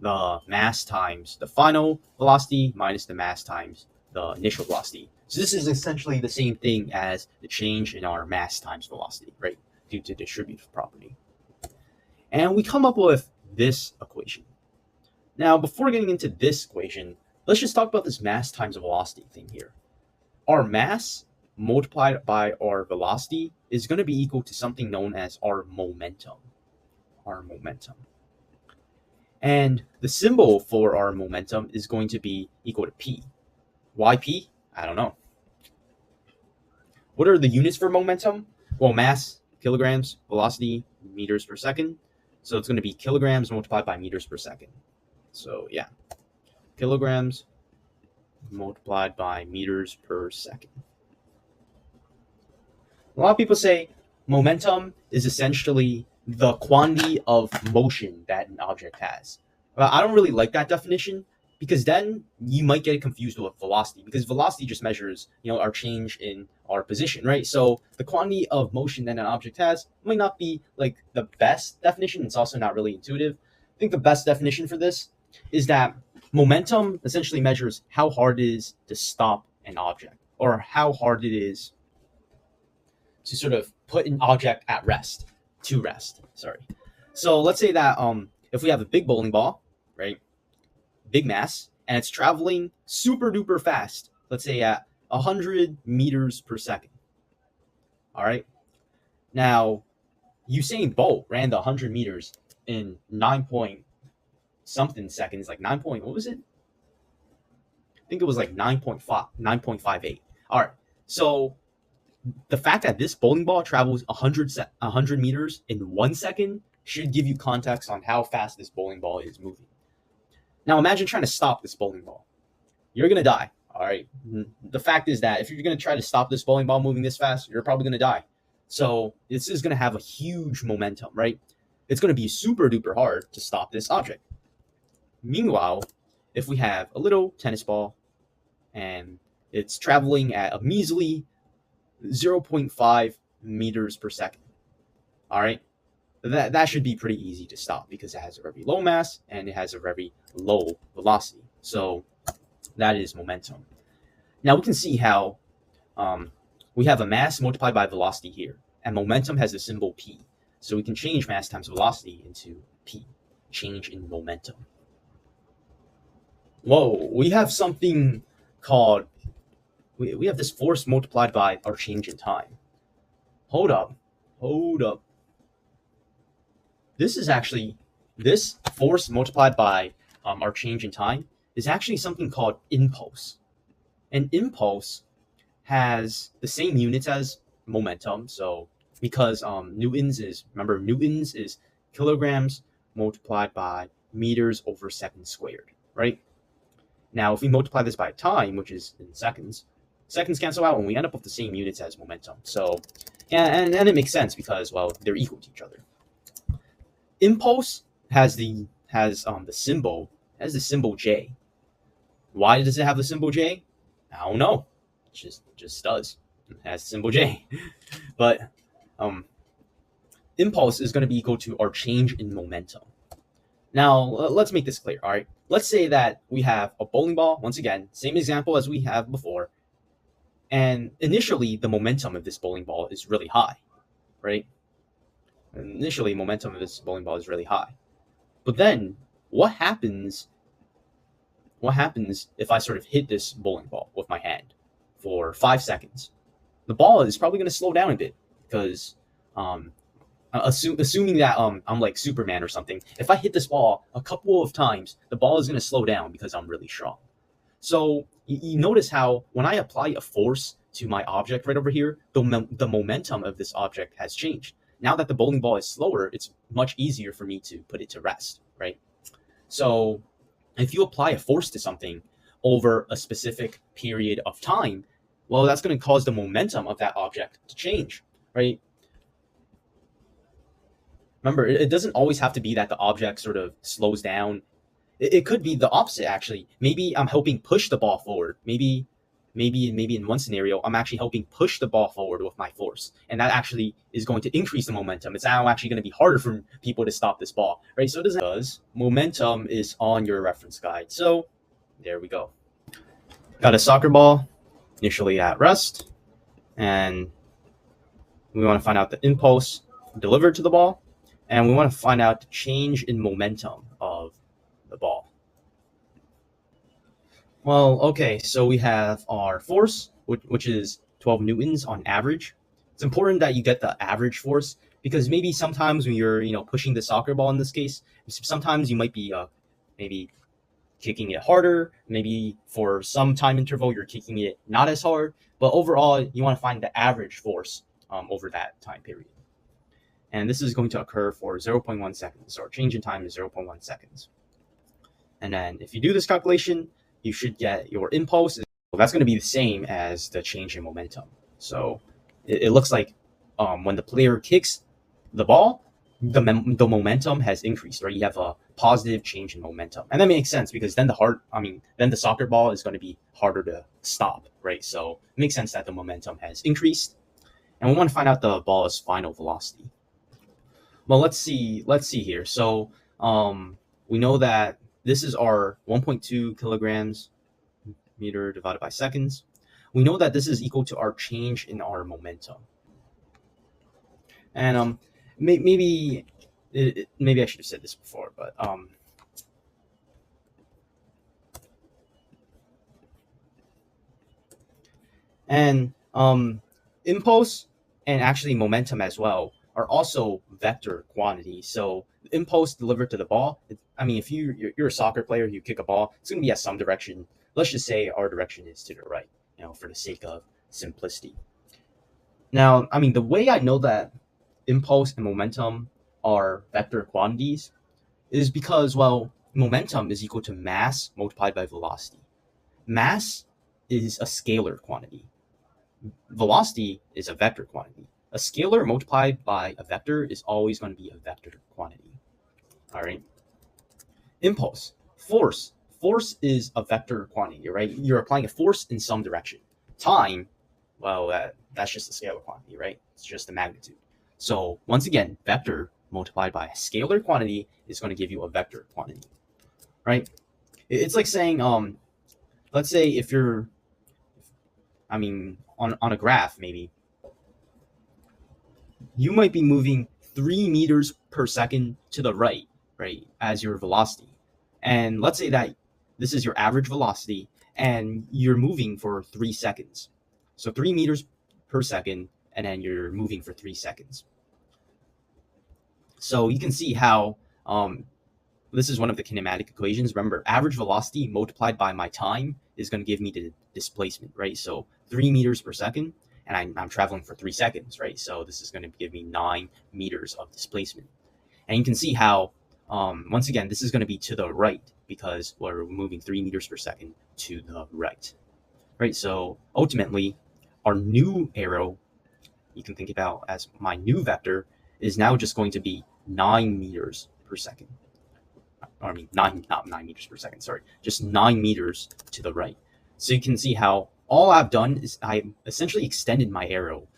S1: the mass times the final velocity minus the mass times the initial velocity. So this is essentially the same thing as the change in our mass times velocity, right? Due to distributive property. And we come up with this equation. Now, before getting into this equation, let's just talk about this mass times velocity thing here. Our mass multiplied by our velocity is going to be equal to something known as our momentum. And the symbol for our momentum is going to be equal to P. Why P? I don't know. What are the units for momentum? Well, mass, kilograms, velocity, meters per second. So it's going to be kilograms multiplied by meters per second. So yeah, kilograms multiplied by meters per second. A lot of people say momentum is essentially the quantity of motion that an object has. Well, I don't really like that definition because then you might get confused with velocity, because velocity just measures, our change in our position, right? So the quantity of motion that an object has might not be like the best definition. It's also not really intuitive. I think the best definition for this is that momentum essentially measures how hard it is to stop an object, or how hard it is to sort of put an object at rest, So let's say that if we have a big bowling ball, right, big mass, and it's traveling super duper fast, let's say at 100 meters per second. All right. Now, Usain Bolt ran the 100 meters in 9 point something seconds, like 9 point, what was it? I think it was like 9.58. All right. So the fact that this bowling ball travels 100 meters in 1 second should give you context on how fast this bowling ball is moving. Now imagine trying to stop this bowling ball. You're going to die, all right? The fact is that if you're going to try to stop this bowling ball moving this fast, you're probably going to die. So this is going to have a huge momentum, right? It's going to be super duper hard to stop this object. Meanwhile, if we have a little tennis ball and it's traveling at a measly 0.5 meters per second. All right. That should be pretty easy to stop because it has a very low mass and it has a very low velocity. So that is momentum. Now we can see how we have a mass multiplied by velocity here, and momentum has the symbol P. So we can change mass times velocity into P, change in momentum. Whoa, we have something called, we have this force multiplied by our change in time. Hold up. Hold up. This is actually, this force multiplied by our change in time is actually something called impulse. An impulse has the same units as momentum. So because newtons is, remember, newtons is kilograms multiplied by meters over seconds squared, right? Now, if we multiply this by time, which is in seconds, seconds cancel out and we end up with the same units as momentum. So, and it makes sense because, well, they're equal to each other. Impulse has the symbol J. Why does it have the symbol J? I don't know. It just does. It has the symbol J. But impulse is going to be equal to our change in momentum. Now, let's make this clear, all right? Let's say that we have a bowling ball, once again, same example as we have before, and initially the momentum of this bowling ball is really high, right? Initially, momentum of this bowling ball is really high. But then, what happens if I sort of hit this bowling ball with my hand for 5 seconds? The ball is probably going to slow down a bit because assuming that I'm like Superman or something, if I hit this ball a couple of times, the ball is going to slow down because I'm really strong. So you notice how when I apply a force to my object right over here, the momentum of this object has changed. Now that the bowling ball is slower, it's much easier for me to put it to rest, right? So if you apply a force to something over a specific period of time, well, that's going to cause the momentum of that object to change, right? Remember, it doesn't always have to be that the object sort of slows down. It could be the opposite, actually. Maybe I'm helping push the ball forward. Maybe in one scenario, I'm actually helping push the ball forward with my force, and that actually is going to increase the momentum. It's now actually going to be harder for people to stop this ball, right? So it doesn't. Because momentum is on your reference guide. So there we go. Got a soccer ball initially at rest, and we want to find out the impulse delivered to the ball, and we want to find out the change in momentum of the ball. Well, okay, so we have our force, which is 12 newtons on average. It's important that you get the average force because maybe sometimes when you're, pushing the soccer ball in this case, sometimes you might be maybe kicking it harder. Maybe for some time interval, you're kicking it not as hard. But overall, you want to find the average force over that time period. And this is going to occur for 0.1 seconds. So our change in time is 0.1 seconds. And then if you do this calculation, you should get your impulse. Well, that's going to be the same as the change in momentum. So it looks like when the player kicks the ball, the momentum has increased, right? You have a positive change in momentum. And that makes sense because then then the soccer ball is going to be harder to stop, right? So it makes sense that the momentum has increased. And we want to find out the ball's final velocity. Well, let's see here. So we know that this is our 1.2 kilograms meter divided by seconds. We know that this is equal to our change in our momentum. And maybe I should have said this before, but impulse and actually momentum as well are also vector quantities. So the impulse delivered to the ball, if you're a soccer player, you kick a ball, it's going to be at some direction. Let's just say our direction is to the right, for the sake of simplicity. Now, the way I know that impulse and momentum are vector quantities is because, well, momentum is equal to mass multiplied by velocity. Mass is a scalar quantity. Velocity is a vector quantity. A scalar multiplied by a vector is always going to be a vector quantity. All right. Impulse, force. Force is a vector quantity, right? You're applying a force in some direction. Time, well, that's just a scalar quantity, right? It's just the magnitude. So once again, vector multiplied by a scalar quantity is going to give you a vector quantity, right? It's like saying, let's say if you're, on a graph, maybe you might be moving 3 meters per second to the right, as your velocity. And let's say that this is your average velocity, and you're moving for 3 seconds. So 3 meters per second, and then you're moving for 3 seconds. So you can see how this is one of the kinematic equations. Remember, average velocity multiplied by my time is going to give me the displacement, right? So 3 meters per second, and I'm traveling for 3 seconds, right? So this is going to give me 9 meters of displacement. And you can see how, once again, this is going to be to the right because we're moving 3 meters per second to the right, right? So ultimately, our new arrow, you can think about as my new vector, is now just going to be 9 meters per second. Or, I mean, not 9 meters per second, sorry, just 9 meters to the right. So you can see how all I've done is I essentially extended my arrow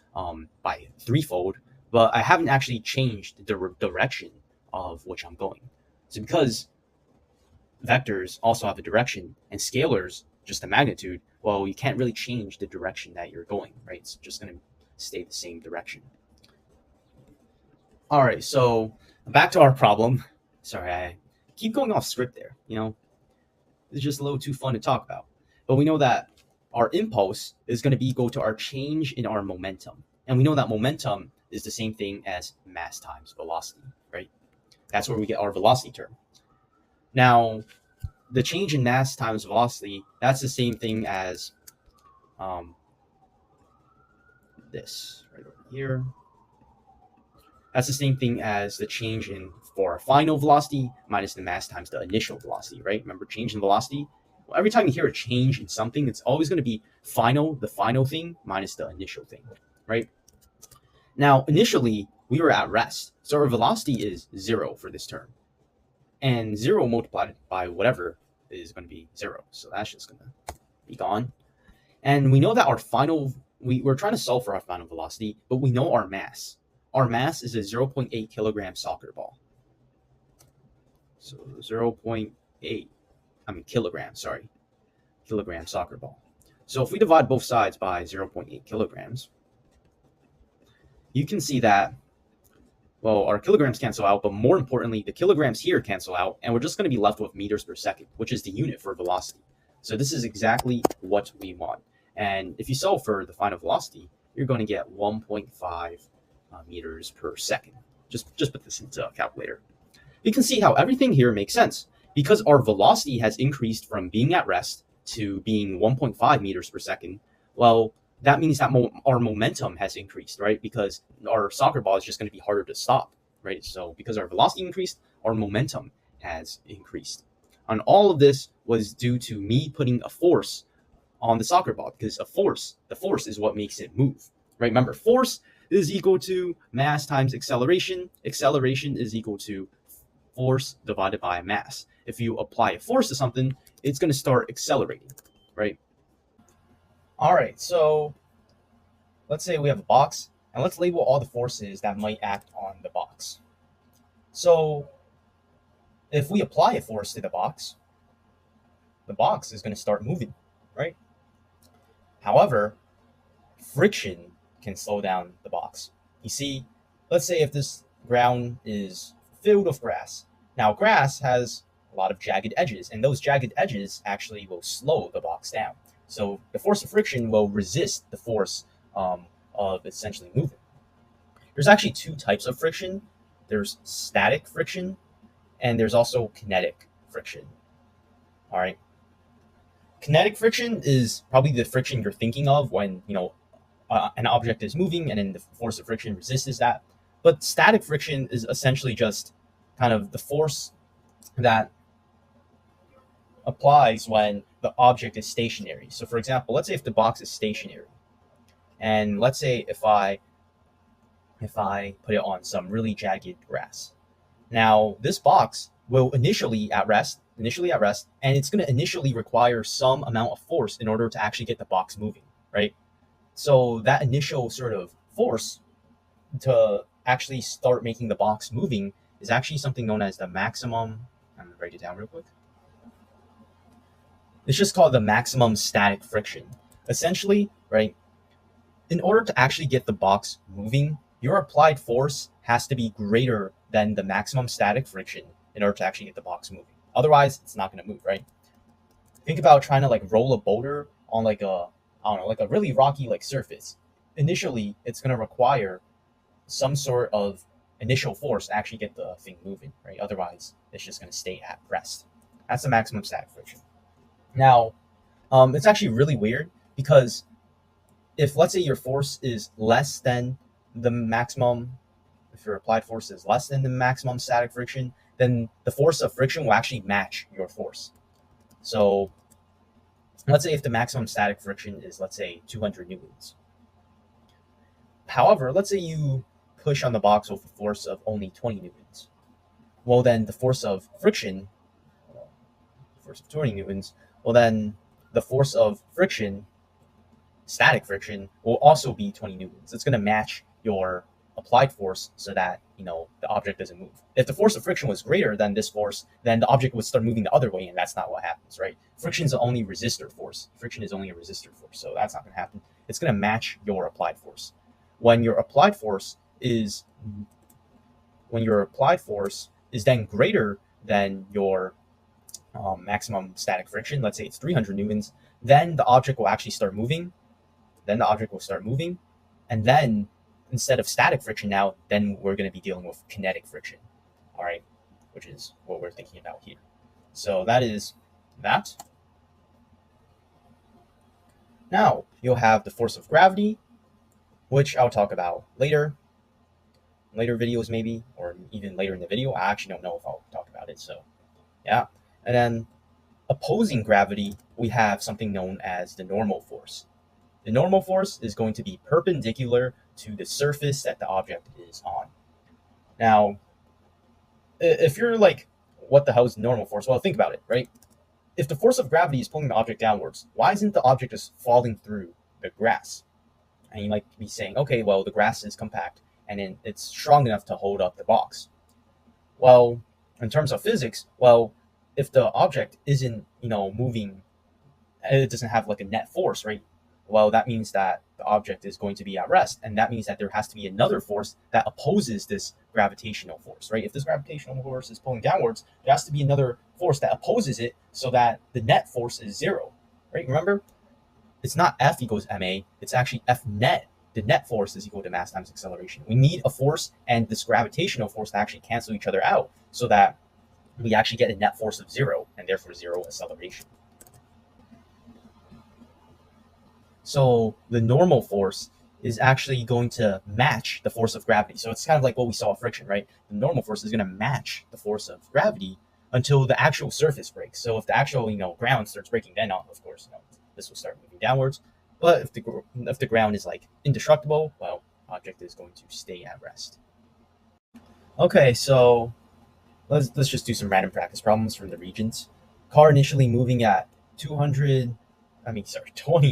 S1: by threefold, but I haven't actually changed the direction of which I'm going. So because vectors also have a direction and scalars just a magnitude, well, you can't really change the direction that you're going, right? It's just going to stay the same direction. All right, so back to our problem. Sorry, I keep going off script there, it's just a little too fun to talk about. But we know that our impulse is going to be equal to our change in our momentum. And we know that momentum is the same thing as mass times velocity, right? That's where we get our velocity term. Now, the change in mass times velocity, that's the same thing as this right over here. That's the same thing as the change in for our final velocity minus the mass times the initial velocity, right? Remember, change in velocity? Well, every time you hear a change in something, it's always going to be the final thing minus the initial thing, right? Now, initially, we were at rest. So our velocity is 0 for this term. And 0 multiplied by whatever is going to be 0. So that's just going to be gone. And we know that our final, we're trying to solve for our final velocity, but we know our mass. Our mass is a 0.8 kilogram soccer ball. So 0.8, kilogram soccer ball. So if we divide both sides by 0.8 kilograms, you can see that, well, our kilograms cancel out, but more importantly, the kilograms here cancel out, and we're just going to be left with meters per second, which is the unit for velocity. So this is exactly what we want. And if you solve for the final velocity, you're going to get 1.5 meters per second. Just put this into a calculator. You can see how everything here makes sense because our velocity has increased from being at rest to being 1.5 meters per second. Well, that means that our momentum has increased, right? Because our soccer ball is just going to be harder to stop, right? So because our velocity increased, our momentum has increased. And all of this was due to me putting a force on the soccer ball because the force is what makes it move, right? Remember, force is equal to mass times acceleration. Acceleration is equal to force divided by mass. If you apply a force to something, it's going to start accelerating, right? All right, so let's say we have a box, and let's label all the forces that might act on the box. So if we apply a force to the box is going to start moving, right? However, friction can slow down the box. You see, let's say if this ground is filled with grass. Now, grass has a lot of jagged edges, and those jagged edges actually will slow the box down. So the force of friction will resist the force of essentially moving. There's actually 2 types of friction. There's static friction, and there's also kinetic friction. All right. Kinetic friction is probably the friction you're thinking of when, an object is moving and then the force of friction resists that. But static friction is essentially just kind of the force that applies when the object is stationary. So for example, let's say if the box is stationary, and let's say if I put it on some really jagged grass. Now this box will initially at rest, and it's going to initially require some amount of force in order to actually get the box moving, right? So that initial sort of force to actually start making the box moving is actually something known as the maximum. I'm going to write it down real quick. It's just called the maximum static friction. Essentially, right, in order to actually get the box moving, your applied force has to be greater than the maximum static friction in order to actually get the box moving. Otherwise, it's not going to move, right? think about trying to like roll a boulder on like a, I don't know, like a really rocky like surface. Initially, it's going to require some sort of initial force to actually get the thing moving, right? Otherwise, it's just going to stay at rest. That's the maximum static friction. Now, it's actually really weird because if let's say your force is less than the maximum, if your applied force is less than the maximum static friction, then the force of friction will actually match your force. So let's say if the maximum static friction is, let's say, 200 newtons. However, let's say you push on the box with a force of only 20 newtons. Well, then the force of friction, force of 20 newtons, well, then the force of friction, static friction, will also be 20 newtons. It's going to match your applied force so that, the object doesn't move. If the force of friction was greater than this force, then the object would start moving the other way, and that's not what happens, right? Friction is only resistor force. Friction is only a resistor force, so that's not going to happen. It's going to match your applied force. When your applied force is then greater than your maximum static friction, let's say it's 300 newtons, then the object will actually start moving. And then instead of static friction now, then we're going to be dealing with kinetic friction, all right, which is what we're thinking about here. So that is that. Now you'll have the force of gravity, which I'll talk about later videos maybe, or even later in the video. I actually don't know if I'll talk about it, so yeah. And then opposing gravity, we have something known as the normal force. The normal force is going to be perpendicular to the surface that the object is on. Now, if you're like, what the hell is normal force? Well, think about it, right? If the force of gravity is pulling the object downwards, why isn't the object just falling through the grass? And you might be saying, okay, well, the grass is compact and it's strong enough to hold up the box. Well, in terms of physics, if the object isn't, moving, it doesn't have like a net force, right? Well, that means that the object is going to be at rest, and that means that there has to be another force that opposes this gravitational force, right? If this gravitational force is pulling downwards, there has to be another force that opposes it so that the net force is zero, right? Remember, it's not F equals ma, it's actually F net. The net force is equal to mass times acceleration. We need a force and this gravitational force to actually cancel each other out so that we actually get a net force of zero, and therefore zero acceleration. So the normal force is actually going to match the force of gravity. So it's kind of like what we saw with friction, right? The normal force is going to match the force of gravity until the actual surface breaks. So if the actual, ground starts breaking, then of course, this will start moving downwards. But if the ground is like indestructible, well, object is going to stay at rest. Okay, so let's just do some random practice problems from the regions. Car initially moving at 20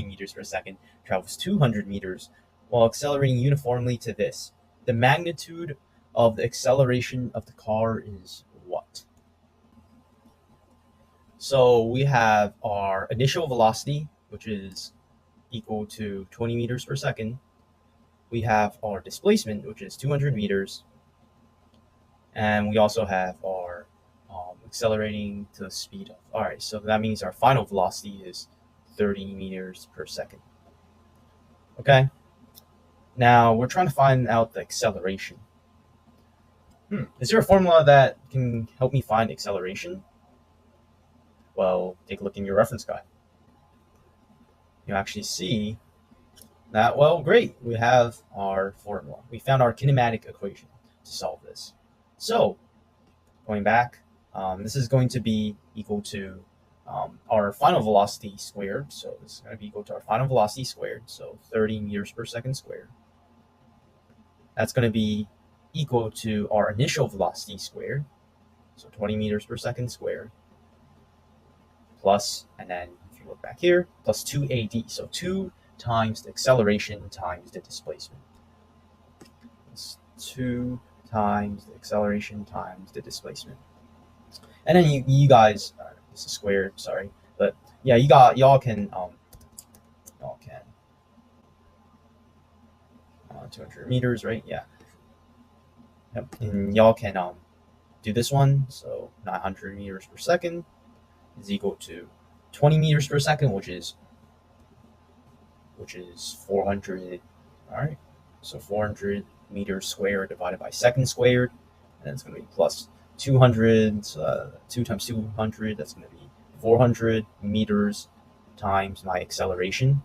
S1: meters per second, travels 200 meters while accelerating uniformly to this. The magnitude of the acceleration of the car is what? So we have our initial velocity, which is equal to 20 meters per second. We have our displacement, which is 200 meters. And we also have our accelerating to the speed of. All right, so that means our final velocity is 30 meters per second. Okay. Now we're trying to find out the acceleration. Is there a formula that can help me find acceleration? Well, take a look in your reference guide. You actually see that, well, great. We have our formula. We found our kinematic equation to solve this. So going back, this is going to be equal to our final velocity squared. So this is going to be equal to our final velocity squared. So 30 meters per second squared. That's going to be equal to our initial velocity squared. So 20 meters per second squared. Plus, and then if you look back here, plus 2AD. So 2 times the acceleration times the displacement. It's 2 times the acceleration times the displacement. And then you guys, this is squared, sorry, but yeah, y'all can 200 meters, right? Yeah. Yep. And y'all can do this one. So 900 meters per second is equal to 20 meters per second, which is 400. All right, so 400 meters squared divided by second squared, and then it's going to be plus 200. 2 times 200, that's going to be 400 meters times my acceleration.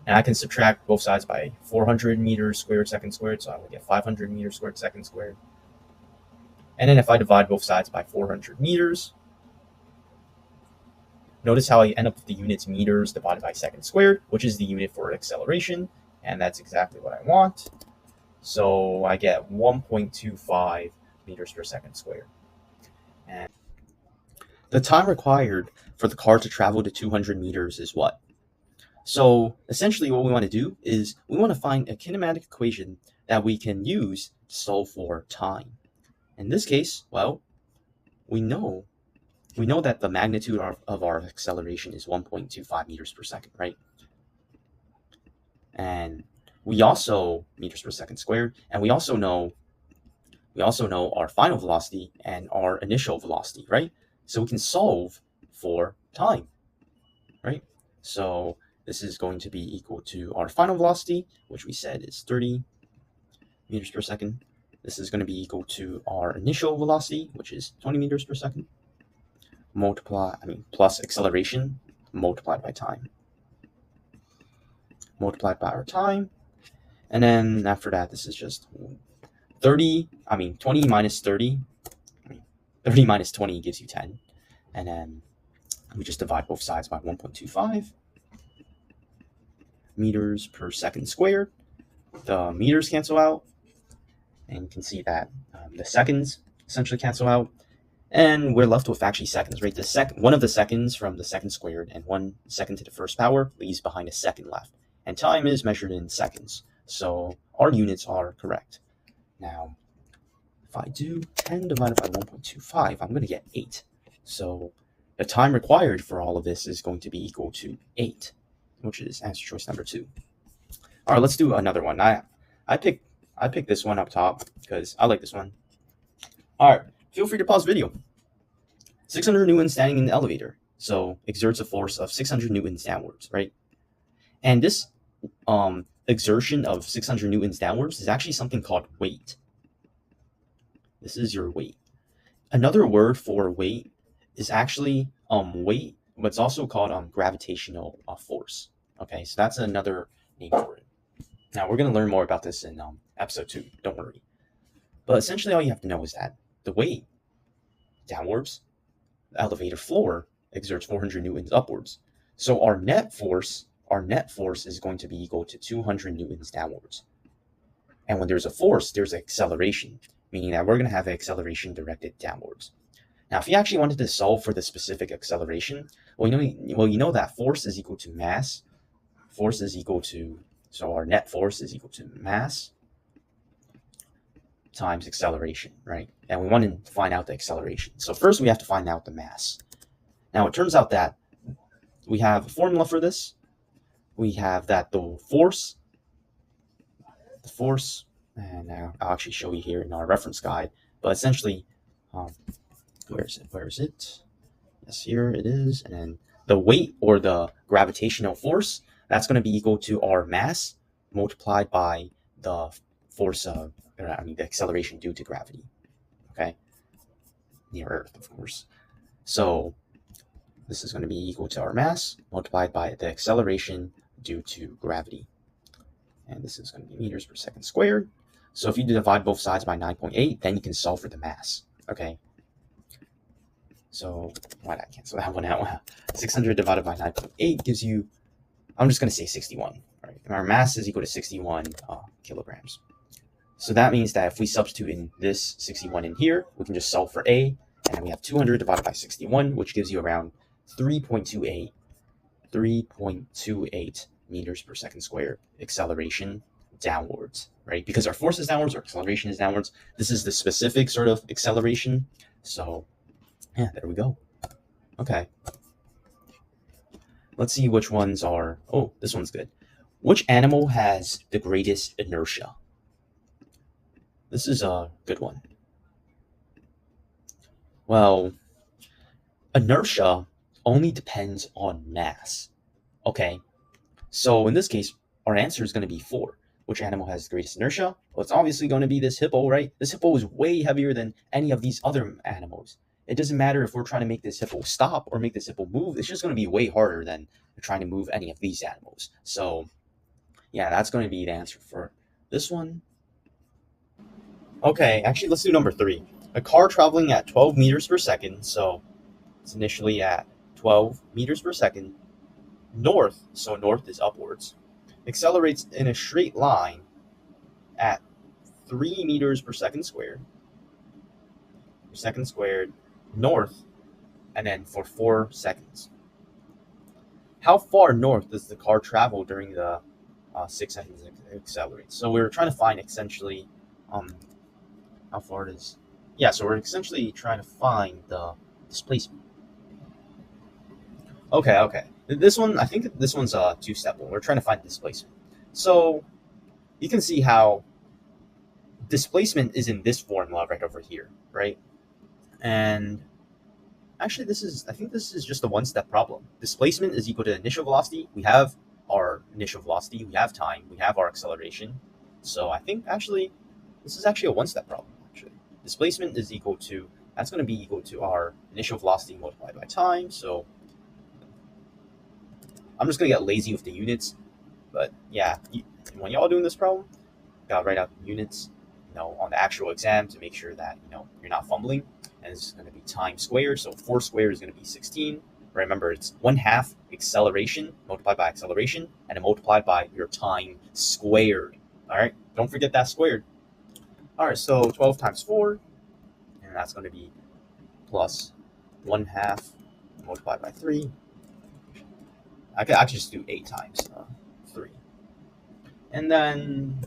S1: And I can subtract both sides by 400 meters squared second squared, so I will get 500 meters squared second squared. And then if I divide both sides by 400 meters, notice how I end up with the units meters divided by second squared, which is the unit for acceleration, and that's exactly what I want. So I get 1.25 meters per second squared. And the time required for the car to travel to 200 meters is what? So essentially what we want to do is we want to find a kinematic equation that we can use to solve for time. In this case, well, we know that the magnitude of our acceleration is 1.25 meters per second, right? And we also, meters per second squared, and we also know our final velocity and our initial velocity, right? So we can solve for time, right? So this is going to be equal to our final velocity, which we said is 30 meters per second. This is going to be equal to our initial velocity, which is 20 meters per second, plus acceleration multiplied by time. Multiplied by our time. And then after that, this is just 20 minus 30. 30 minus 20 gives you 10. And then we just divide both sides by 1.25 meters per second squared. The meters cancel out. And you can see that the seconds essentially cancel out. And we're left with actually seconds, right? One of the seconds from the second squared and 1 second to the first power leaves behind a second left. And time is measured in seconds. So our units are correct. Now, if I do 10 divided by 1.25, I'm going to get 8. So the time required for all of this is going to be equal to 8, which is answer choice number 2. All right, let's do another one. I picked this one up top because I like this one. All right, feel free to pause the video. 600 newtons standing in the elevator, so exerts a force of 600 newtons downwards, right? And this exertion of 600 newtons downwards is actually something called weight. This is your weight. Another word for weight is actually weight, but it's also called gravitational force. Okay, so that's another name for it. Now we're going to learn more about this in episode 2. Don't worry. But essentially, all you have to know is that the weight downwards, the elevator floor exerts 400 newtons upwards. So our net force is going to be equal to 200 newtons downwards. And when there's a force, there's acceleration, meaning that we're going to have an acceleration directed downwards. Now, if you actually wanted to solve for the specific acceleration, you know that force is equal to mass. So our net force is equal to mass times acceleration, right? And we want to find out the acceleration. So first we have to find out the mass. Now it turns out that we have a formula for this. We have that the force, and I'll actually show you here in our reference guide, but essentially, where is it? Yes, here it is. And then the weight, or the gravitational force, that's going to be equal to our mass multiplied by the force of, the acceleration due to gravity, okay? Near Earth, of course. So this is going to be equal to our mass multiplied by the acceleration due to gravity. And this is going to be meters per second squared. So if you divide both sides by 9.8, then you can solve for the mass, okay? So why did I cancel that one out? 600 divided by 9.8 gives you, I'm just going to say 61. Right? Our mass is equal to 61 kilograms. So that means that if we substitute in this 61 in here, we can just solve for A, and then we have 200 divided by 61, which gives you around 3.28 meters per second squared acceleration downwards, right? Because our force is downwards, our acceleration is downwards. This is the specific sort of acceleration. So yeah, there we go. Okay. Let's see which ones are, oh, this one's good. Which animal has the greatest inertia? This is a good one. Well, inertia only depends on mass. Okay, so in this case, our answer is going to be 4. Which animal has the greatest inertia? Well, it's obviously going to be this hippo, right? This hippo is way heavier than any of these other animals. It doesn't matter if we're trying to make this hippo stop or make this hippo move. It's just going to be way harder than trying to move any of these animals. So yeah, that's going to be the answer for this one. Okay, actually, let's do number 3. A car traveling at 12 meters per second, so it's initially at 12 meters per second, north, so north is upwards, accelerates in a straight line at 3 meters per second squared, north, and then for 4 seconds. How far north does the car travel during the 6 seconds it accelerates? So we're trying to find essentially how far it is. Yeah, so we're essentially trying to find the displacement. Okay. This one, I think this one's a two-step one. We're trying to find displacement. So you can see how displacement is in this formula right over here, right? And actually, I think this is just a one-step problem. Displacement is equal to initial velocity. We have our initial velocity, we have time, we have our acceleration. So I think actually, this is actually a one-step problem, actually. Displacement is equal to, that's going to be equal to our initial velocity multiplied by time. So I'm just going to get lazy with the units. But yeah, when y'all doing this problem, you got to write out the units, on the actual exam to make sure that, you're not fumbling. And this is going to be time squared. So 4 squared is going to be 16. Remember, it's 1/2 acceleration multiplied by acceleration and then multiplied by your time squared. All right, don't forget that squared. All right, so 12 times 4, and that's going to be plus 1/2 multiplied by 3. I could actually just do 8 times 3. And then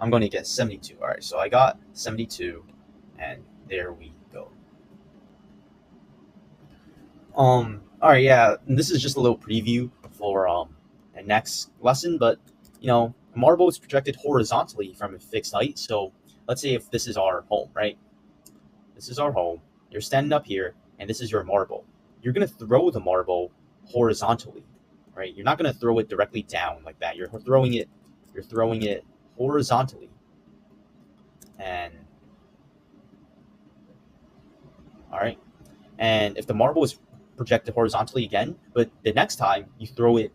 S1: I'm going to get 72. All right, so I got 72, and there we go. All right, yeah, this is just a little preview for the next lesson, but a marble is projected horizontally from a fixed height. So let's say if this is our home, right? This is our home. You're standing up here, and this is your marble. You're gonna throw the marble horizontally, right? You're not gonna throw it directly down like that. You're throwing it horizontally, and all right. And if the marble is projected horizontally again, but the next time you throw it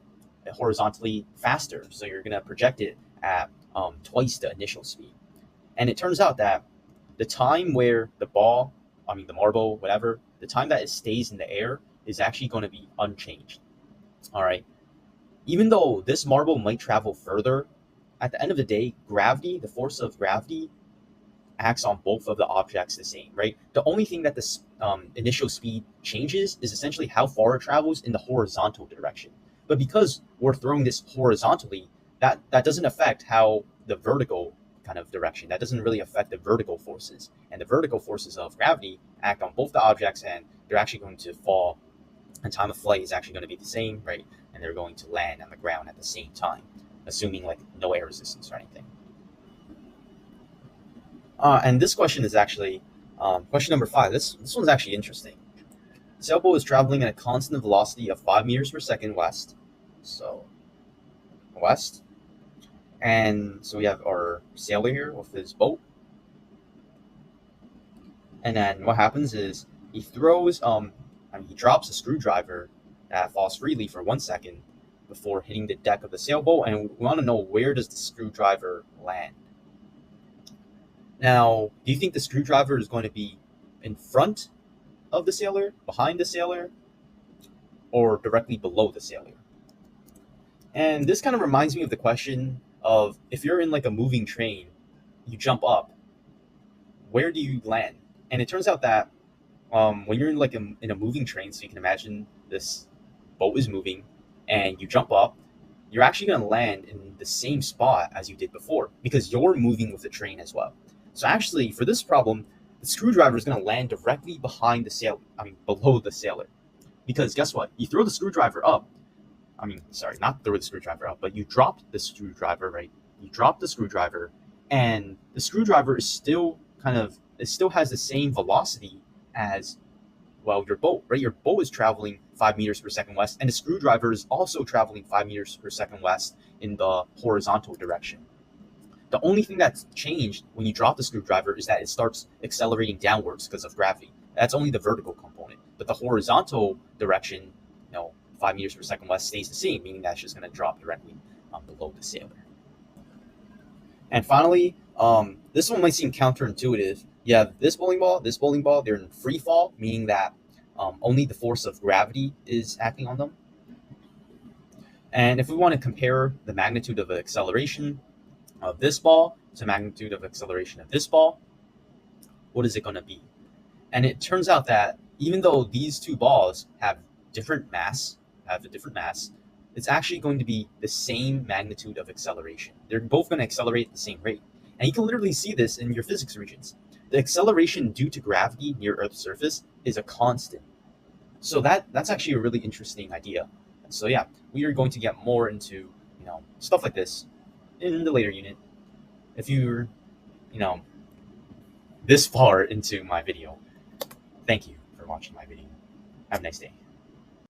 S1: horizontally faster, so you're gonna project it at twice the initial speed. And it turns out that the time where the marble, whatever, the time that it stays in the air is actually going to be unchanged. All right. Even though this marble might travel further, at the end of the day, gravity, the force of gravity, acts on both of the objects the same, right? The only thing that this initial speed changes is essentially how far it travels in the horizontal direction. But because we're throwing this horizontally, that doesn't affect how the vertical kind of direction. That doesn't really affect the vertical forces. And the vertical forces of gravity act on both the objects, and they're actually going to fall, and time of flight is actually going to be the same, right? And they're going to land on the ground at the same time, assuming like no air resistance or anything. And this question is actually question number 5. This one's actually interesting. The sailboat is traveling at a constant velocity of 5 meters per second west. So west. And so we have our sailor here with his boat. And then what happens is he throws, he drops a screwdriver that falls freely for 1 second before hitting the deck of the sailboat. And we want to know, where does the screwdriver land? Now, do you think the screwdriver is going to be in front of the sailor, behind the sailor, or directly below the sailor? And this kind of reminds me of the question of, if you're in like a moving train, you jump up, where do you land? And it turns out that when you're in a moving train, so you can imagine this boat is moving and you jump up, you're actually going to land in the same spot as you did before, because you're moving with the train as well. So actually, for this problem, the screwdriver is going to land directly behind the sailor, below the sailor. Because guess what? You throw the screwdriver up. Not throw the screwdriver up, but you dropped the screwdriver, right? You dropped the screwdriver, and the screwdriver is still it still has the same velocity as well, your boat, right? Your boat is traveling 5 meters per second west, and the screwdriver is also traveling 5 meters per second west in the horizontal direction. The only thing that's changed when you drop the screwdriver is that it starts accelerating downwards because of gravity. That's only the vertical component. But the horizontal direction, 5 meters per second west, stays the same, meaning that's just going to drop directly below the sailor. And finally, this one might seem counterintuitive. You have this bowling ball, they're in free fall, meaning that only the force of gravity is acting on them. And if we want to compare the magnitude of the acceleration of this ball to magnitude of acceleration of this ball, what is it going to be? And it turns out that even though these two balls have a different mass, it's actually going to be the same magnitude of acceleration. They're both going to accelerate at the same rate. And you can literally see this in your physics regions. The acceleration due to gravity near Earth's surface is a constant. So that's actually a really interesting idea. So yeah, we are going to get more into stuff like this in the later unit. If you're this far into my video, thank you for watching my video. Have a nice day.